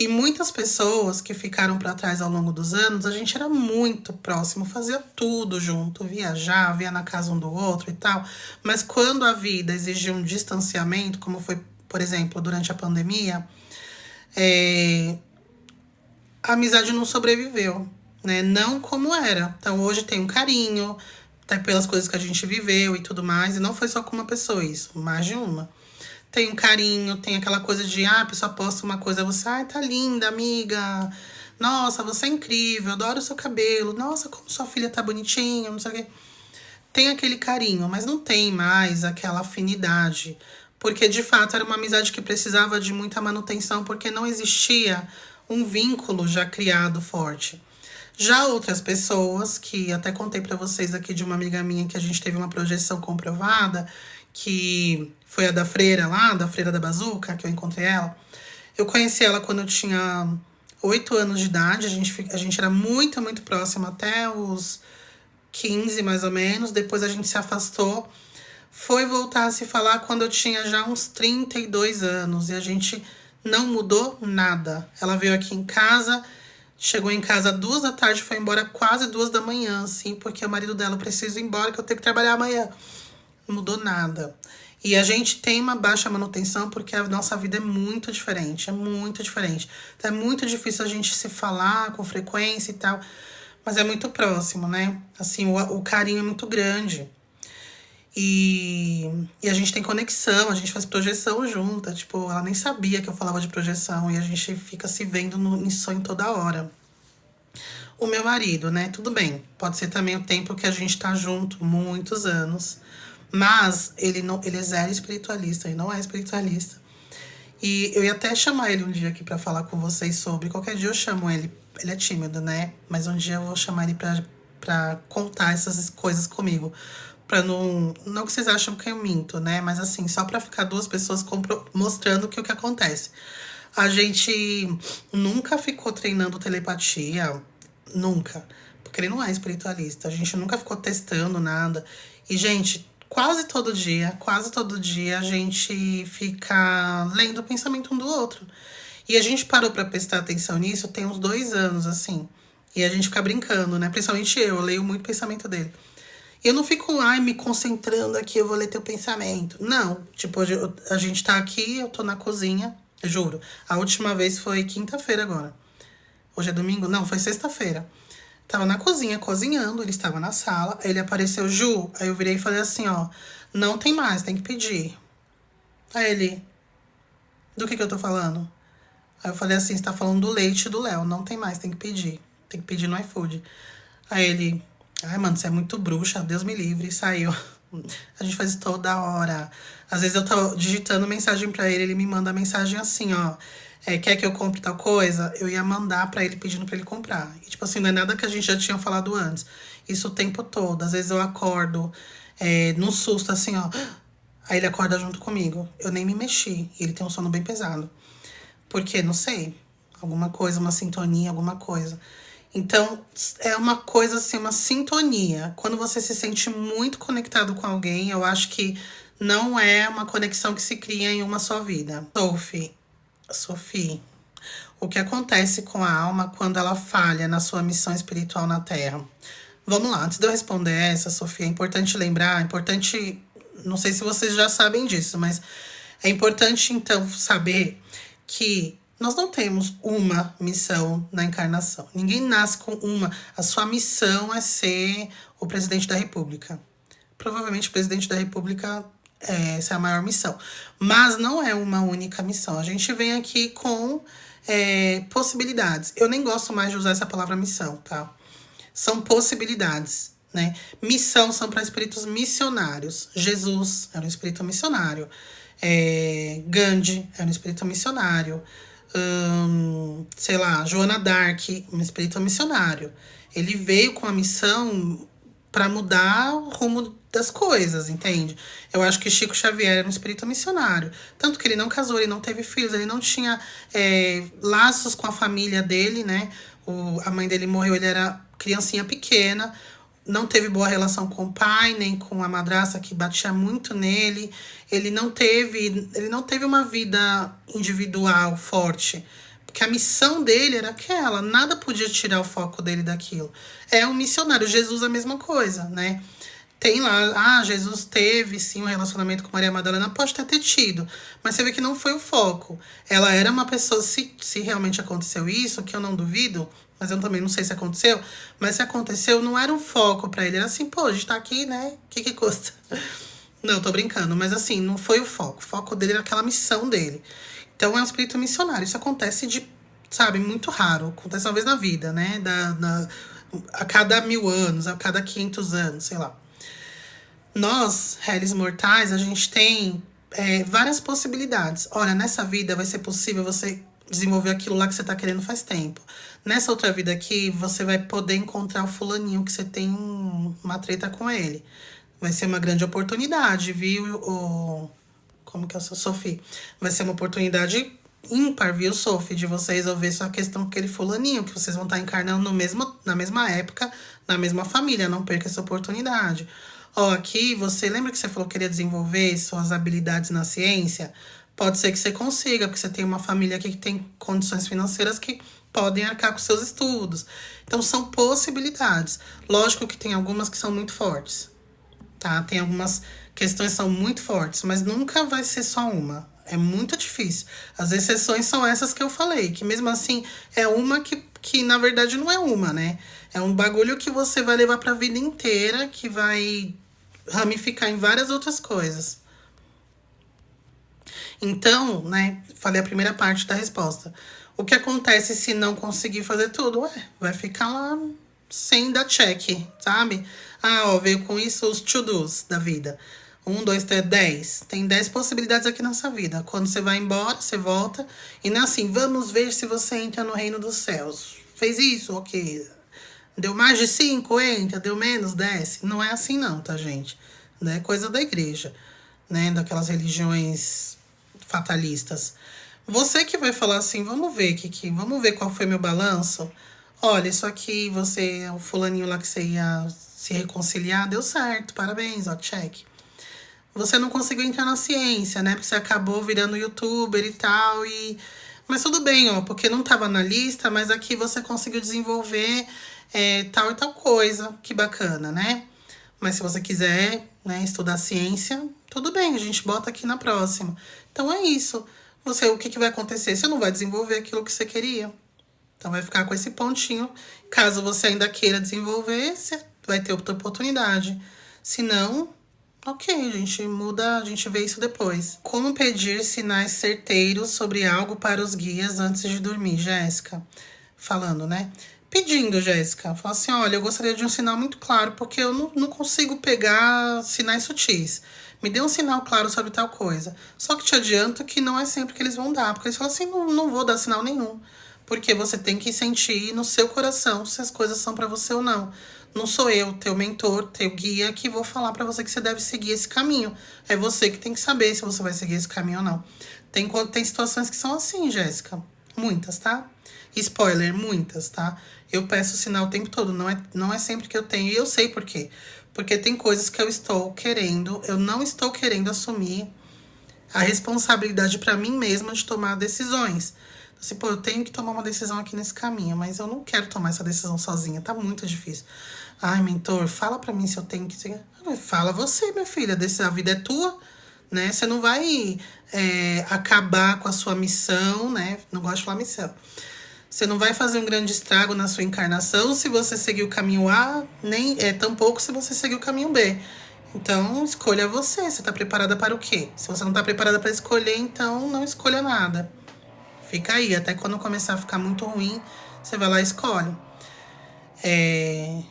E muitas pessoas que ficaram para trás ao longo dos anos, a gente era muito próximo, fazia tudo junto, viajava, ia na casa um do outro e tal. Mas quando a vida exigiu um distanciamento, como foi, por exemplo, durante a pandemia, a amizade não sobreviveu, né? Não como era. Então hoje tem um carinho, até pelas coisas que a gente viveu e tudo mais. E não foi só com uma pessoa isso, mais de uma. tem um carinho, tem aquela coisa de, a pessoa posta uma coisa, você, ai, tá linda, amiga. Nossa, você é incrível, adoro o seu cabelo. Nossa, como sua filha tá bonitinha, não sei o quê. Tem aquele carinho, mas não tem mais aquela afinidade. Porque, de fato, era uma amizade que precisava de muita manutenção, porque não existia um vínculo já criado forte. Já outras pessoas, que até contei para vocês aqui de uma amiga minha que a gente teve uma projeção comprovada, que foi a da freira lá, da freira da Bazuca, que eu encontrei ela. Eu conheci ela quando eu tinha 8 anos de idade, a gente era muito, muito próximo até os 15 mais ou menos, depois a gente se afastou. Foi voltar a se falar quando eu tinha já uns 32 anos e a gente não mudou nada. Ela veio aqui em casa, chegou em casa 2 da tarde, foi embora quase 2 da manhã, assim, porque o marido dela precisa ir embora, que eu tenho que trabalhar amanhã. Não mudou nada. E a gente tem uma baixa manutenção porque a nossa vida é muito diferente, é muito diferente. Então é muito difícil a gente se falar com frequência e tal, mas é muito próximo, né? Assim, o carinho é muito grande. E a gente tem conexão, a gente faz projeção junta. Tipo, ela nem sabia que eu falava de projeção e a gente fica se vendo em sonho toda hora. O meu marido, né? Tudo bem, pode ser também o tempo que a gente tá junto, muitos anos. Mas ele é zero espiritualista, ele não é espiritualista. E eu ia até chamar ele um dia aqui pra falar com vocês sobre. Qualquer dia eu chamo ele. Ele é tímido, né? Mas um dia eu vou chamar ele pra contar essas coisas comigo. Pra não que vocês acham que eu minto, né? Mas assim, só pra ficar 2 pessoas mostrando que o que acontece. A gente nunca ficou treinando telepatia. Nunca. Porque ele não é espiritualista. A gente nunca ficou testando nada. E, gente, quase todo dia a gente fica lendo o pensamento um do outro. E a gente parou pra prestar atenção nisso tem uns 2 anos, assim. E a gente fica brincando, né? Principalmente eu leio muito o pensamento dele. Eu não fico, me concentrando aqui, eu vou ler teu pensamento. Não, tipo, a gente tá aqui, eu tô na cozinha, juro. A última vez foi quinta-feira agora. Hoje é domingo? Não, foi sexta-feira. Tava na cozinha, cozinhando, ele estava na sala, aí ele apareceu, Ju, aí eu virei e falei assim, ó, não tem mais, tem que pedir. Aí ele, do que eu tô falando? Aí eu falei assim, você tá falando do leite do Léo, não tem mais, tem que pedir no iFood. Aí ele, ai, mano, você é muito bruxa, Deus me livre, e saiu. A gente faz isso toda hora. Às vezes eu tô digitando mensagem pra ele, ele me manda mensagem assim, ó. Quer que eu compre tal coisa? Eu ia mandar pra ele pedindo pra ele comprar. E, tipo assim, não é nada que a gente já tinha falado antes. Isso o tempo todo. Às vezes eu acordo num susto, assim, ó. Aí ele acorda junto comigo. Eu nem me mexi. E ele tem um sono bem pesado. Porque, não sei, alguma coisa, uma sintonia, alguma coisa. Então, é uma coisa assim, uma sintonia. Quando você se sente muito conectado com alguém, eu acho que não é uma conexão que se cria em uma só vida. Sophie, o que acontece com a alma quando ela falha na sua missão espiritual na Terra? Vamos lá, antes de eu responder essa, Sophie, é importante lembrar, não sei se vocês já sabem disso, mas é importante então saber que nós não temos uma missão na encarnação. Ninguém nasce com uma. A sua missão é ser o presidente da República. Provavelmente o presidente da República essa é a maior missão. Mas não é uma única missão. A gente vem aqui com possibilidades. Eu nem gosto mais de usar essa palavra missão, tá? São possibilidades, né? Missão são para espíritos missionários. Jesus era um espírito missionário. Gandhi era um espírito missionário. Sei lá, Joana d'Arc, um espírito missionário. Ele veio com a missão para mudar o rumo das coisas, entende? Eu acho que Chico Xavier era um espírito missionário. Tanto que ele não casou, ele não teve filhos, ele não tinha laços com a família dele, né? A mãe dele morreu, ele era criancinha pequena, não teve boa relação com o pai, nem com a madrasta que batia muito nele. Ele não teve uma vida individual forte. Porque a missão dele era aquela, nada podia tirar o foco dele daquilo. É um missionário, Jesus é a mesma coisa, né? Tem lá, Jesus teve sim um relacionamento com Maria Madalena, pode até ter tido, mas você vê que não foi o foco. Ela era uma pessoa, se realmente aconteceu isso, que eu não duvido, mas eu também não sei se aconteceu, mas se aconteceu, não era um foco pra ele, era assim, pô, a gente tá aqui, né? O que custa? Não, tô brincando, mas assim, não foi o foco. O foco dele era aquela missão dele. Então é um espírito missionário. Isso acontece sabe, muito raro. Acontece uma vez na vida, né? A cada 1000 anos, a cada 500 anos, sei lá. Nós, réis mortais, a gente tem várias possibilidades. Olha, nessa vida vai ser possível você desenvolver aquilo lá que você tá querendo faz tempo. Nessa outra vida aqui, você vai poder encontrar o fulaninho que você tem uma treta com ele. Vai ser uma grande oportunidade, viu? Como que é o seu Sophie? Vai ser uma oportunidade ímpar, viu, Sophie? De você resolver sua questão com aquele fulaninho, que vocês vão estar encarnando na mesma época, na mesma família. Não perca essa oportunidade. Ó, aqui, você lembra que você falou que queria desenvolver suas habilidades na ciência? Pode ser que você consiga, porque você tem uma família aqui que tem condições financeiras que podem arcar com seus estudos. Então, são possibilidades. Lógico que tem algumas que são muito fortes, tá? Tem algumas questões que são muito fortes, mas nunca vai ser só uma. É muito difícil. As exceções são essas que eu falei, que mesmo assim é uma que na verdade não é uma, né? É um bagulho que você vai levar pra vida inteira, que vai ramificar em várias outras coisas. Então, né, falei a primeira parte da resposta. O que acontece se não conseguir fazer tudo? Ué, vai ficar lá sem dar check, sabe? Ah, ó, veio com isso os to-dos da vida. 1, 2, 3, 10. Tem 10 possibilidades aqui nessa vida. Quando você vai embora, você volta. E não é assim, vamos ver se você entra no reino dos céus. Fez isso? Ok. Deu mais de 5, entra. Deu menos, desce. Não é assim não, tá, gente? Não é coisa da igreja, né? Daquelas religiões fatalistas. Você que vai falar assim, vamos ver, Kiki, vamos ver qual foi meu balanço. Olha, isso aqui, você, o fulaninho lá que você ia se reconciliar, deu certo, parabéns, ó, check. Você não conseguiu entrar na ciência, né? Porque você acabou virando youtuber e tal, mas tudo bem, ó, porque não tava na lista, mas aqui você conseguiu desenvolver tal e tal coisa, que bacana, né? Mas se você quiser, né, estudar ciência, tudo bem, a gente bota aqui na próxima. Então é isso. Você, o que vai acontecer? Você não vai desenvolver aquilo que você queria. Então vai ficar com esse pontinho. Caso você ainda queira desenvolver, você vai ter outra oportunidade. Se não, ok, a gente muda, a gente vê isso depois. Como pedir sinais certeiros sobre algo para os guias antes de dormir, Jéssica? Falando, né? Pedindo, Jéssica. Fala assim, olha, eu gostaria de um sinal muito claro, porque eu não consigo pegar sinais sutis. Me dê um sinal claro sobre tal coisa. Só que te adianto que não é sempre que eles vão dar. Porque eles falam assim, não vou dar sinal nenhum. Porque você tem que sentir no seu coração se as coisas são pra você ou não. Não sou eu, teu mentor, teu guia, que vou falar pra você que você deve seguir esse caminho. É você que tem que saber se você vai seguir esse caminho ou não. Tem situações que são assim, Jéssica. Muitas, tá? Spoiler, muitas, tá? Eu peço sinal o tempo todo. Não é sempre que eu tenho. E eu sei por quê. Porque tem coisas que eu não estou querendo assumir a responsabilidade pra mim mesma de tomar decisões. Assim, pô, eu tenho que tomar uma decisão aqui nesse caminho, mas eu não quero tomar essa decisão sozinha, tá muito difícil. Ai, mentor, fala pra mim se eu tenho que... Fala você, minha filha, a vida é tua, né? Você não vai acabar com a sua missão, né? Não gosto de falar missão. Você não vai fazer um grande estrago na sua encarnação se você seguir o caminho A, nem tampouco se você seguir o caminho B. Então, escolha você. Você tá preparada para o quê? Se você não tá preparada para escolher, então não escolha nada. Fica aí, até quando começar a ficar muito ruim, você vai lá e escolhe. É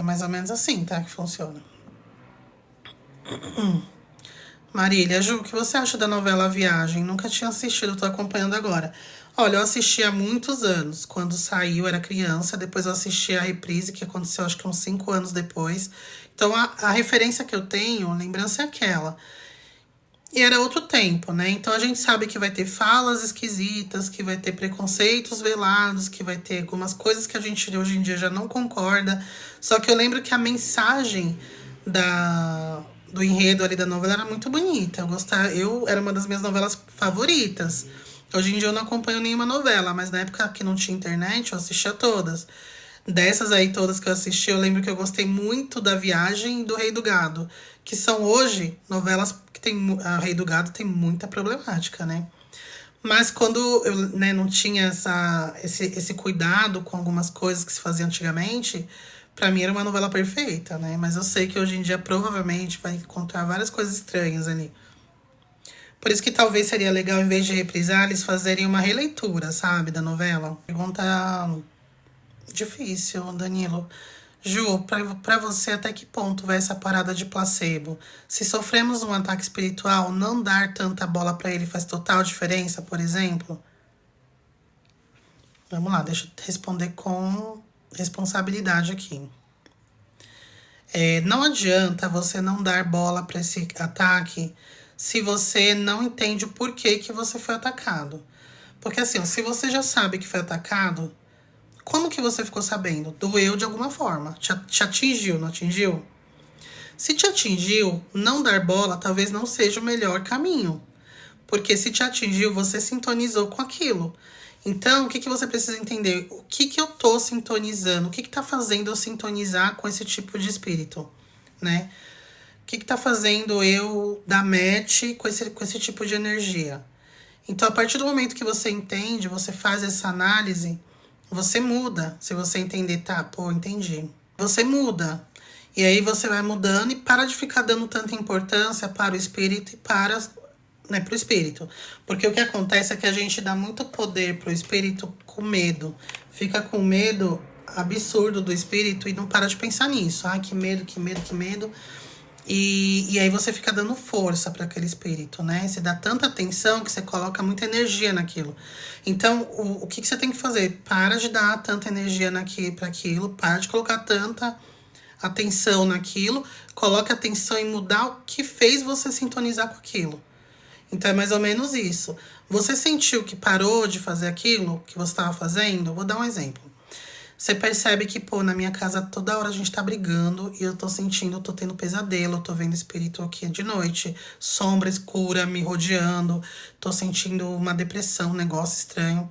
mais ou menos assim, tá? Que funciona. Marília, Ju, o que você acha da novela A Viagem? Nunca tinha assistido, tô acompanhando agora. Olha, eu assisti há muitos anos. Quando saiu, eu era criança. Depois eu assisti a reprise, que aconteceu acho que uns 5 anos depois. Então, a referência que eu tenho, a lembrança é aquela. E era outro tempo, né? Então a gente sabe que vai ter falas esquisitas, que vai ter preconceitos velados, que vai ter algumas coisas que a gente hoje em dia já não concorda. Só que eu lembro que a mensagem do enredo ali da novela era muito bonita. Era uma das minhas novelas favoritas. Hoje em dia eu não acompanho nenhuma novela, mas na época que não tinha internet, eu assistia todas. Dessas aí todas que eu assisti, eu lembro que eu gostei muito da Viagem e do Rei do Gado, que são hoje novelas que tem... A Rei do Gado tem muita problemática, né? Mas quando eu não tinha esse cuidado com algumas coisas que se fazia antigamente, Pra mim era uma novela perfeita, né? Mas eu sei que hoje em dia provavelmente vai encontrar várias coisas estranhas ali. Por isso que talvez seria legal, em vez de reprisar, eles fazerem uma releitura, sabe, da novela. Pergunta difícil, Danilo. Ju, pra você, até que ponto vai essa parada de placebo? Se sofremos um ataque espiritual, não dar tanta bola pra ele faz total diferença, por exemplo? Vamos lá, deixa eu responder com responsabilidade aqui. Não adianta você não dar bola para esse ataque se você não entende o porquê que você foi atacado. Porque assim, se você já sabe que foi atacado, como que você ficou sabendo? Doeu de alguma forma. Te atingiu, não atingiu? Se te atingiu, não dar bola talvez não seja o melhor caminho. Porque se te atingiu, você sintonizou com aquilo. Então, o que você precisa entender? O que eu tô sintonizando? O que tá fazendo eu sintonizar com esse tipo de espírito, né? O que tá fazendo eu dar match com esse tipo de energia? Então, a partir do momento que você entende, você faz essa análise, você muda. Se você entender, tá, pô, entendi. Você muda. E aí você vai mudando e para de ficar dando tanta importância para o espírito e para... né, pro espírito. Porque o que acontece é que a gente dá muito poder pro espírito com medo. Fica com medo absurdo do espírito e não para de pensar nisso. Ai, que medo, que medo, que medo. E aí você fica dando força para aquele espírito, né? Você dá tanta atenção que você coloca muita energia naquilo. Então, o que você tem que fazer? Para de dar tanta energia para aquilo, para de colocar tanta atenção naquilo, coloque atenção em mudar o que fez você sintonizar com aquilo. Então é mais ou menos isso. Você sentiu que parou de fazer aquilo que você estava fazendo? Vou dar um exemplo. Você percebe que, pô, na minha casa toda hora a gente tá brigando e eu tô sentindo, eu tô tendo pesadelo, eu tô vendo espírito aqui de noite, sombra escura me rodeando, tô sentindo uma depressão, um negócio estranho.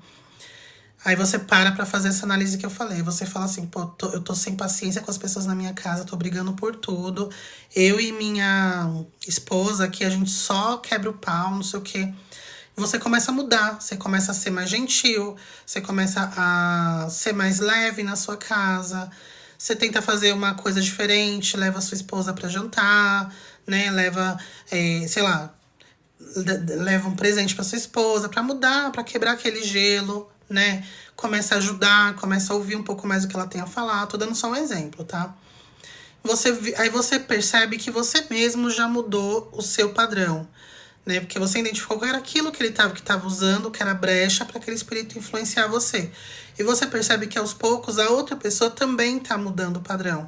Aí você para fazer essa análise que eu falei. Você fala assim, pô, eu tô sem paciência com as pessoas na minha casa, tô brigando por tudo. Eu e minha esposa aqui, a gente só quebra o pau, não sei o quê. Você começa a mudar, você começa a ser mais gentil, você começa a ser mais leve na sua casa. Você tenta fazer uma coisa diferente, leva a sua esposa pra jantar, né? Leva, sei lá, leva um presente pra sua esposa pra mudar, pra quebrar aquele gelo, né? Começa a ajudar, começa a ouvir um pouco mais o que ela tem a falar. Tô dando só um exemplo, tá? Aí você percebe que você mesmo já mudou o seu padrão, né? Porque você identificou que era aquilo que ele tava usando, que era brecha para aquele espírito influenciar você. E você percebe que aos poucos a outra pessoa também tá mudando o padrão.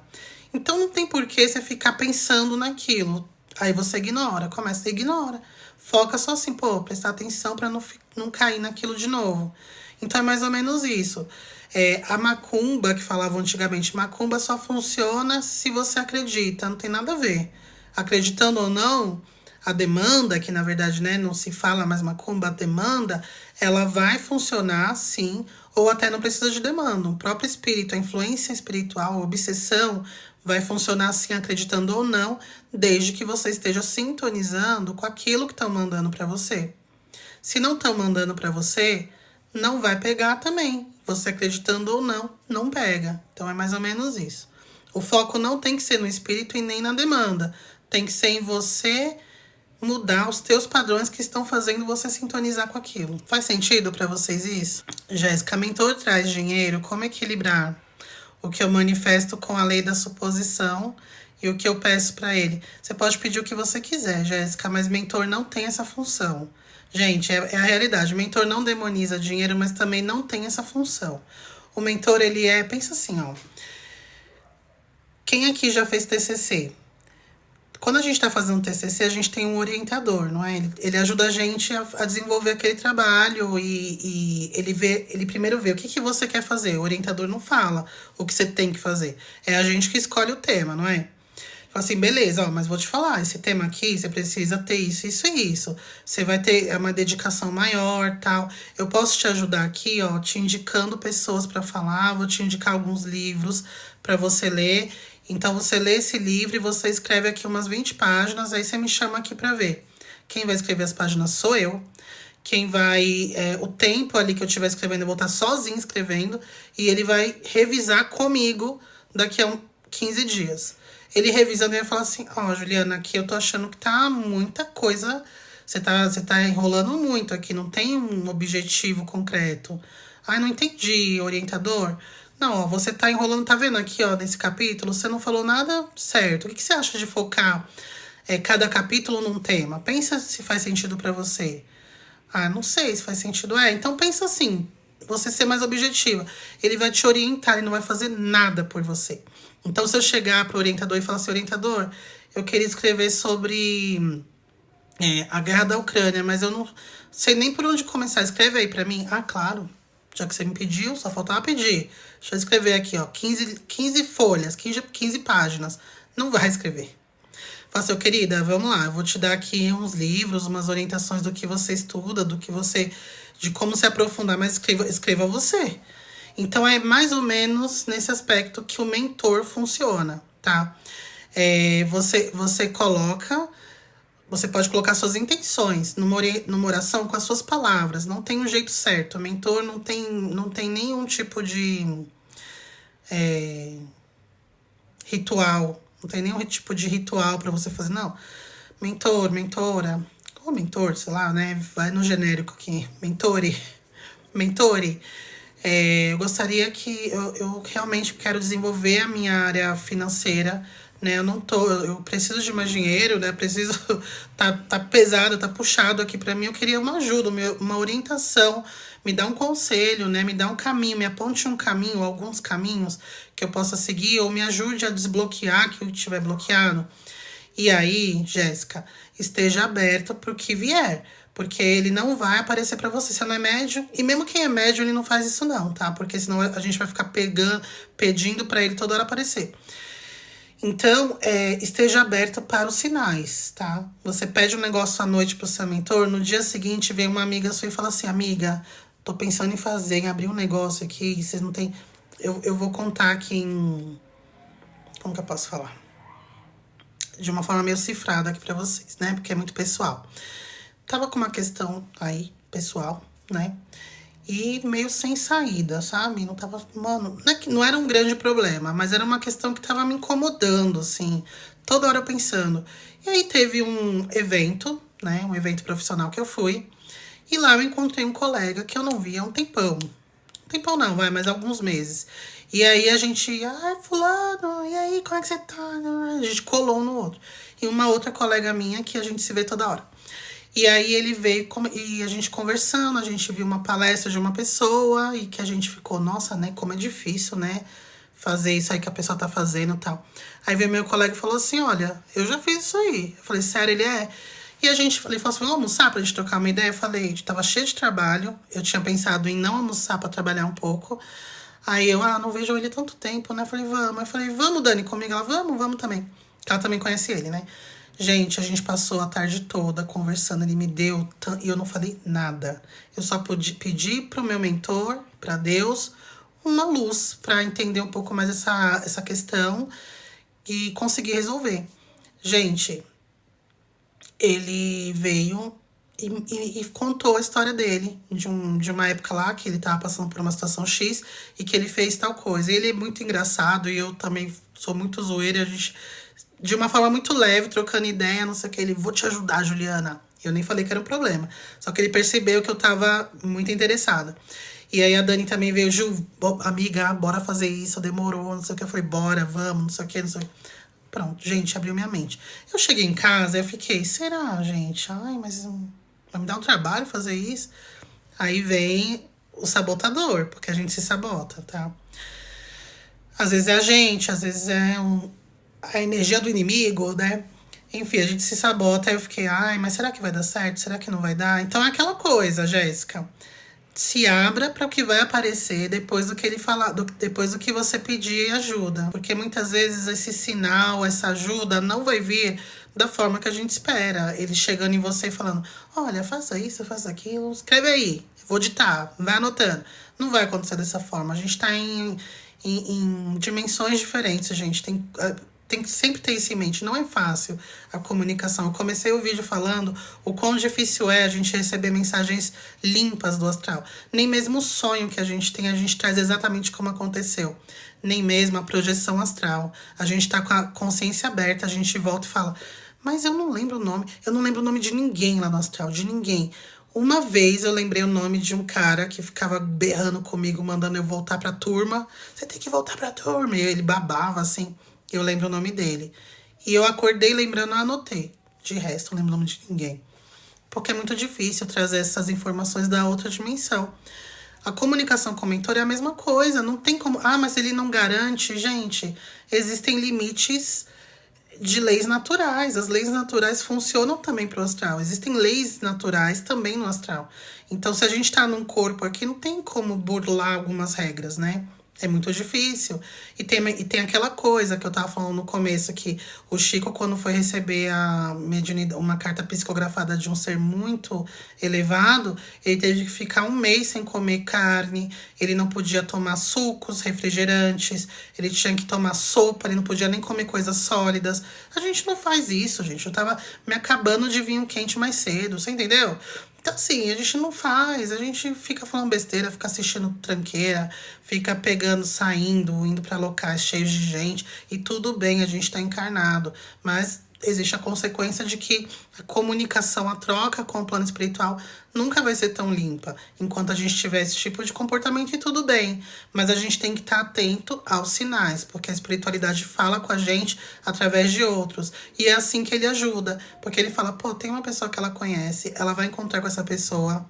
Então não tem por que você ficar pensando naquilo. Aí você ignora, começa a ignorar. Foca só assim, pô, prestar atenção para não cair naquilo de novo. Então é mais ou menos isso. A macumba, que falavam antigamente, macumba só funciona se você acredita, não tem nada a ver. Acreditando ou não, a demanda, que na verdade, né, não se fala mais macumba, a demanda, ela vai funcionar sim, ou até não precisa de demanda. O próprio espírito, a influência espiritual, a obsessão, vai funcionar assim, acreditando ou não, desde que você esteja sintonizando com aquilo que estão mandando para você. Se não estão mandando para você, não vai pegar também. Você acreditando ou não, não pega. Então é mais ou menos isso. O foco não tem que ser no espírito e nem na demanda. Tem que ser em você mudar os teus padrões que estão fazendo você sintonizar com aquilo. Faz sentido para vocês isso? Jéssica, mentor traz dinheiro, como equilibrar o que eu manifesto com a lei da suposição e o que eu peço para ele? Você pode pedir o que você quiser, Jéssica, mas mentor não tem essa função. Gente, é a realidade. O mentor não demoniza dinheiro, mas também não tem essa função. O mentor, ele pensa assim, ó. Quem aqui já fez TCC? Quando a gente está fazendo TCC, a gente tem um orientador, não é? Ele ajuda a gente a desenvolver aquele trabalho e ele primeiro vê o que você quer fazer. O orientador não fala o que você tem que fazer. É a gente que escolhe o tema, não é? Fala assim, beleza, ó, mas vou te falar, esse tema aqui, você precisa ter isso, isso e isso. Você vai ter uma dedicação maior, tal. Eu posso te ajudar aqui, ó, te indicando pessoas para falar, vou te indicar alguns livros para você ler. Então, você lê esse livro e você escreve aqui umas 20 páginas, aí você me chama aqui para ver. Quem vai escrever as páginas sou eu. Quem vai... o tempo ali que eu estiver escrevendo, eu vou estar sozinho escrevendo. E ele vai revisar comigo, daqui a 15 dias. Ele revisando e vai falar assim, ó, Juliana, aqui eu tô achando que tá muita coisa, você tá enrolando muito aqui, não tem um objetivo concreto. Ai, não entendi, orientador. Não, ó, você tá enrolando, tá vendo aqui, ó, nesse capítulo, você não falou nada certo. O que você acha de focar cada capítulo num tema? Pensa se faz sentido pra você. Ah, não sei se faz sentido. Então pensa assim, você ser mais objetiva. Ele vai te orientar, ele não vai fazer nada por você. Então, se eu chegar pro orientador e falar assim, orientador, eu queria escrever sobre a guerra da Ucrânia, mas eu não sei nem por onde começar. Escreve aí pra mim. Ah, claro. Já que você me pediu, só faltava pedir. Deixa eu escrever aqui, ó, 15 folhas, 15 páginas. Não vai escrever. Fala assim, querida, vamos lá, eu vou te dar aqui uns livros, umas orientações do que você estuda, de como se aprofundar, mas escreva você. Então, é mais ou menos nesse aspecto que o mentor funciona, tá? Você pode colocar suas intenções numa oração com as suas palavras. Não tem um jeito certo. O mentor não tem nenhum tipo de ritual. Não tem nenhum tipo de ritual para você fazer. Não. Mentor, mentora. Ou mentor, sei lá, né? Vai no genérico aqui. Mentore. Eu gostaria que... Eu realmente quero desenvolver a minha área financeira, né? Eu preciso de mais dinheiro, né? Tá pesado, tá puxado aqui para mim. Eu queria uma ajuda, uma orientação, me dá um conselho, né? Me dá um caminho, me aponte um caminho, alguns caminhos que eu possa seguir, ou me ajude a desbloquear aquilo que estiver bloqueado. E aí, Jéssica, esteja aberta pro que vier, porque ele não vai aparecer para você. Você não é médium, e mesmo quem é médium, ele não faz isso não, tá? Porque senão a gente vai ficar pedindo para ele toda hora aparecer. Então, esteja aberta para os sinais, tá? Você pede um negócio à noite pro seu mentor, no dia seguinte vem uma amiga sua e fala assim, amiga, tô pensando em abrir um negócio aqui, vocês não tem... Eu vou contar aqui em... Como que eu posso falar? De uma forma meio cifrada aqui pra vocês, né? Porque é muito pessoal. Tava com uma questão aí, pessoal, né? E meio sem saída, sabe? Não tava... Mano, não era um grande problema, mas era uma questão que tava me incomodando, assim. Toda hora eu pensando. E aí teve um evento, né? Um evento profissional que eu fui. E lá eu encontrei um colega que eu não via há um tempão. Tempão não, mas alguns meses. E aí a gente... Ai, fulano, e aí, como é que você tá? A gente colou um no outro. E uma outra colega minha que a gente se vê toda hora. E aí ele veio e a gente conversando, a gente viu uma palestra de uma pessoa e que a gente ficou, nossa, né, como é difícil, né, fazer isso aí que a pessoa tá fazendo e tal. Aí veio meu colega e falou assim, olha, eu já fiz isso aí. Eu falei, sério, ele é? E ele falou assim, vamos almoçar pra gente trocar uma ideia? Eu falei, a gente tava cheio de trabalho, eu tinha pensado em não almoçar pra trabalhar um pouco. Aí eu, não vejo ele tanto tempo, né, eu falei, vamos. Eu falei, vamos, Dani, comigo? Ela, vamos também. Ela também conhece ele, né. Gente, a gente passou a tarde toda conversando, ele me deu... E eu não falei nada. Eu só pedi pro meu mentor, pra Deus, uma luz pra entender um pouco mais essa questão e conseguir resolver. Gente, ele veio e contou a história dele, de uma época lá que ele tava passando por uma situação X e que ele fez tal coisa. Ele é muito engraçado e eu também sou muito zoeira, a gente... De uma forma muito leve, trocando ideia, não sei o que. Ele, vou te ajudar, Juliana. Eu nem falei que era um problema. Só que ele percebeu que eu tava muito interessada. E aí a Dani também veio, Ju, amiga, bora fazer isso, demorou, não sei o que. Eu falei, bora, vamos, não sei o que, não sei o que. Pronto, gente, abriu minha mente. Eu cheguei em casa, eu fiquei, será, gente? Ai, mas vai me dar um trabalho fazer isso? Aí vem o sabotador, porque a gente se sabota, tá? Às vezes é a gente, às vezes é a energia do inimigo, né? Enfim, a gente se sabota. Aí eu fiquei, mas será que vai dar certo? Será que não vai dar? Então é aquela coisa, Jéssica. Se abra para o que vai aparecer depois do que ele falar, depois do que você pedir ajuda. Porque muitas vezes esse sinal, essa ajuda não vai vir da forma que a gente espera. Ele chegando em você e falando, olha, faça isso, faça aquilo, escreve aí, vou ditar, vai anotando. Não vai acontecer dessa forma. A gente tá em dimensões diferentes, gente. tem que sempre ter isso em mente. Não é fácil a comunicação. Eu comecei o vídeo falando o quão difícil é a gente receber mensagens limpas do astral. Nem mesmo o sonho que a gente tem, a gente traz exatamente como aconteceu. Nem mesmo a projeção astral. A gente tá com a consciência aberta, a gente volta e fala, mas eu não lembro o nome. Eu não lembro o nome de ninguém lá no astral, de ninguém. Uma vez eu lembrei o nome de um cara que ficava berrando comigo, mandando eu voltar pra turma. Você tem que voltar pra turma. E ele babava, assim. Eu lembro o nome dele. E eu acordei lembrando, eu anotei. De resto, eu não lembro o nome de ninguém. Porque é muito difícil trazer essas informações da outra dimensão. A comunicação com o mentor é a mesma coisa. Não tem como... Ah, mas ele não garante. Gente, existem limites de leis naturais. As leis naturais funcionam também para o astral. Existem leis naturais também no astral. Então, se a gente está num corpo aqui, não tem como burlar algumas regras, né? É muito difícil. E tem aquela coisa que eu tava falando no começo, que o Chico, quando foi receber uma carta psicografada de um ser muito elevado, ele teve que ficar um mês sem comer carne, ele não podia tomar sucos, refrigerantes, ele tinha que tomar sopa, ele não podia nem comer coisas sólidas. A gente não faz isso, gente. Eu tava me acabando de vinho quente mais cedo, você entendeu? Então, assim, a gente não faz, a gente fica falando besteira, fica assistindo tranqueira, fica pegando, saindo, indo para locais cheios de gente, e tudo bem, a gente tá encarnado, mas existe a consequência de que a comunicação, a troca com o plano espiritual nunca vai ser tão limpa. Enquanto a gente tiver esse tipo de comportamento, e tudo bem. Mas a gente tem que estar atento aos sinais, porque a espiritualidade fala com a gente através de outros. E é assim que ele ajuda. Porque ele fala, pô, tem uma pessoa que ela conhece, ela vai encontrar com essa pessoa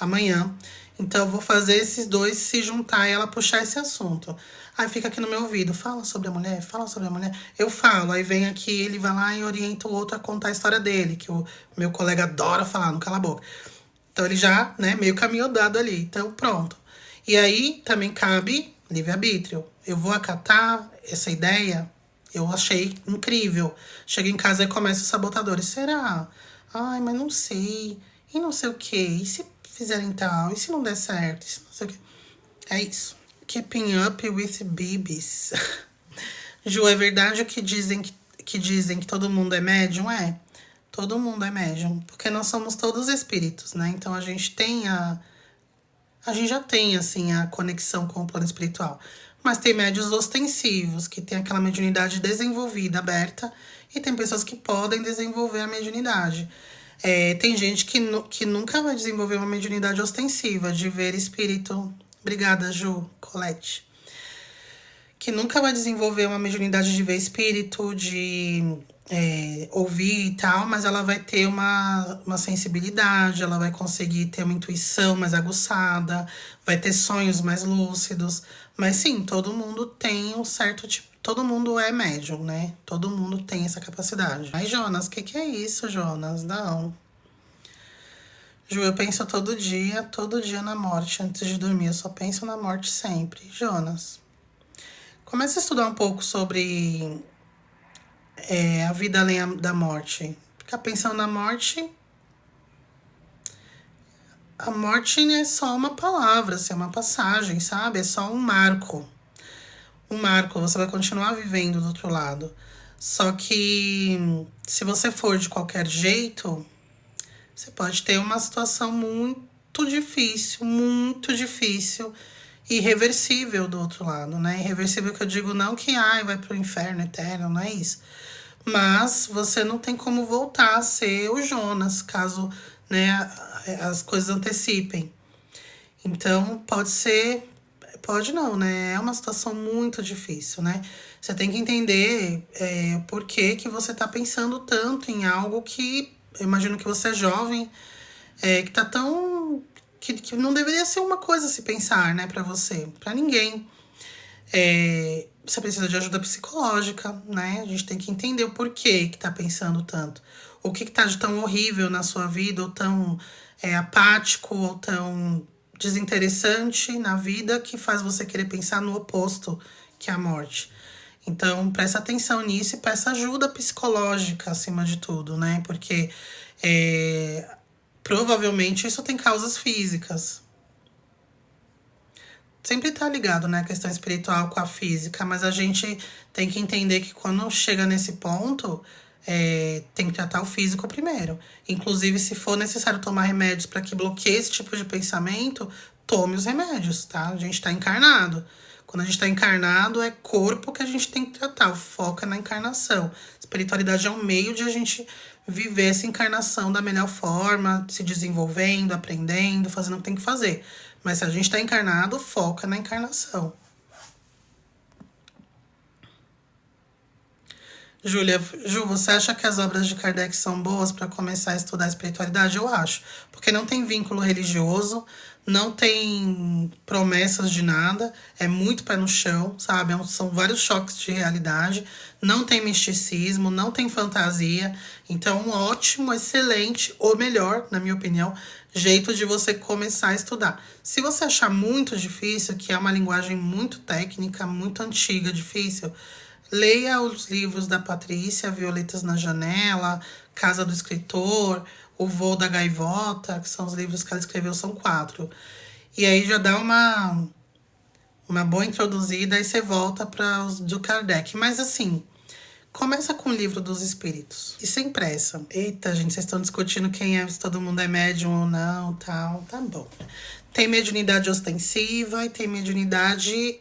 amanhã. Então eu vou fazer esses dois se juntar e ela puxar esse assunto. Aí fica aqui no meu ouvido, fala sobre a mulher, fala sobre a mulher. Eu falo, aí vem aqui, ele vai lá e orienta o outro a contar a história dele, que o meu colega adora falar, não cala a boca. Então ele já, né, meio caminho andado ali. Então pronto. E aí também cabe livre-arbítrio. Eu vou acatar essa ideia, eu achei incrível. Chego em casa e começo os sabotadores. Será? Ai, mas não sei. E não sei o quê. E se fizerem tal? E se não der certo? E se não sei o quê? É isso. Keeping up with babies. Ju, é verdade o que dizem que todo mundo é médium? É. Todo mundo é médium. Porque nós somos todos espíritos, né? Então a gente já tem, assim, a conexão com o plano espiritual. Mas tem médios ostensivos, que tem aquela mediunidade desenvolvida, aberta. E tem pessoas que podem desenvolver a mediunidade. Tem gente que nunca vai desenvolver uma mediunidade ostensiva, de ver espírito. Obrigada, Ju, Colette. Que nunca vai desenvolver uma mediunidade de ver espírito, de ouvir e tal, mas ela vai ter uma sensibilidade, ela vai conseguir ter uma intuição mais aguçada, vai ter sonhos mais lúcidos. Mas sim, todo mundo tem um certo tipo. Todo mundo é médium, né? Todo mundo tem essa capacidade. Ai, Jonas, o que é isso, Jonas? Não. Ju, eu penso todo dia na morte antes de dormir. Eu só penso na morte sempre. Jonas, comece a estudar um pouco sobre a vida além da morte. Ficar pensando na morte... A morte é só uma palavra, assim, é uma passagem, sabe? É só um marco. Um marco, você vai continuar vivendo do outro lado. Só que se você for de qualquer jeito, você pode ter uma situação muito difícil e irreversível do outro lado, né? Irreversível que eu digo não que vai pro inferno eterno, não é isso. Mas você não tem como voltar a ser o Jonas, caso, né, as coisas antecipem. Então, pode não, né? É uma situação muito difícil, né? Você tem que entender o porquê que você tá pensando tanto em algo que... Eu imagino que você é jovem, que tá tão... Que não deveria ser uma coisa a se pensar, né, pra você, pra ninguém. Você precisa de ajuda psicológica, né? A gente tem que entender o porquê que tá pensando tanto. O que tá de tão horrível na sua vida, ou tão apático, ou tão desinteressante na vida, que faz você querer pensar no oposto, que é a morte. Então, presta atenção nisso e peça ajuda psicológica, acima de tudo, né? Porque provavelmente isso tem causas físicas. sempre tá ligado, né? A questão espiritual com a física, mas a gente tem que entender que quando chega nesse ponto, tem que tratar o físico primeiro. Inclusive, se for necessário tomar remédios para que bloqueie esse tipo de pensamento, tome os remédios, tá? A gente tá encarnado. Quando a gente tá encarnado, é corpo que a gente tem que tratar. O foco é na encarnação. Espiritualidade é um meio de a gente viver essa encarnação da melhor forma, se desenvolvendo, aprendendo, fazendo o que tem que fazer. Mas se a gente tá encarnado, foca na encarnação. Júlia, Ju, você acha que as obras de Kardec são boas para começar a estudar a espiritualidade? Eu acho. Porque não tem vínculo religioso, não tem promessas de nada, é muito pé no chão, sabe? São vários choques de realidade, não tem misticismo, não tem fantasia. Então, um ótimo, excelente, ou melhor, na minha opinião, jeito de você começar a estudar. Se você achar muito difícil, que é uma linguagem muito técnica, muito antiga, difícil, leia os livros da Patrícia, Violetas na Janela, Casa do Escritor, O Voo da Gaivota, que são os livros que ela escreveu, são 4. E aí já dá uma boa introduzida, aí você volta para os do Kardec. Mas assim, começa com o Livro dos Espíritos. E sem pressa. Eita, gente, vocês estão discutindo se todo mundo é médium ou não, tal. Tá bom. Tem mediunidade ostensiva e tem mediunidade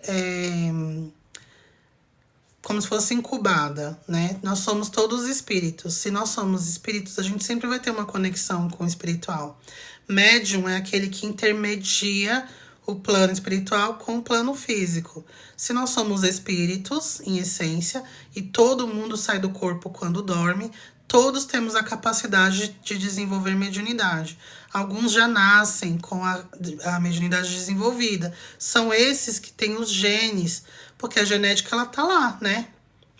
como se fosse incubada, né? Nós somos todos espíritos. Se nós somos espíritos, a gente sempre vai ter uma conexão com o espiritual. Médium é aquele que intermedia o plano espiritual com o plano físico. Se nós somos espíritos, em essência, e todo mundo sai do corpo quando dorme, todos temos a capacidade de desenvolver mediunidade. Alguns já nascem com a mediunidade desenvolvida. São esses que têm os genes, porque a genética, ela tá lá, né?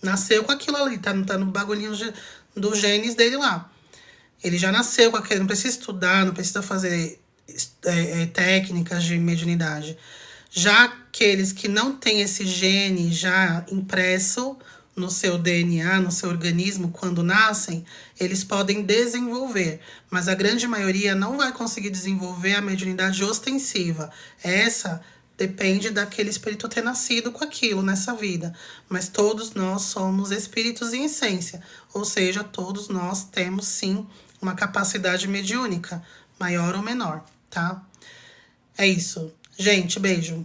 Nasceu com aquilo ali, tá no bagulhinho dos genes dele lá. Ele já nasceu com aquele, não precisa estudar, não precisa fazer técnicas de mediunidade. Já aqueles que não têm esse gene já impresso no seu DNA, no seu organismo, quando nascem, eles podem desenvolver, mas a grande maioria não vai conseguir desenvolver a mediunidade ostensiva. Essa depende daquele espírito ter nascido com aquilo nessa vida. Mas todos nós somos espíritos em essência, ou seja, todos nós temos sim uma capacidade mediúnica, maior ou menor, tá? É isso. Gente, beijo.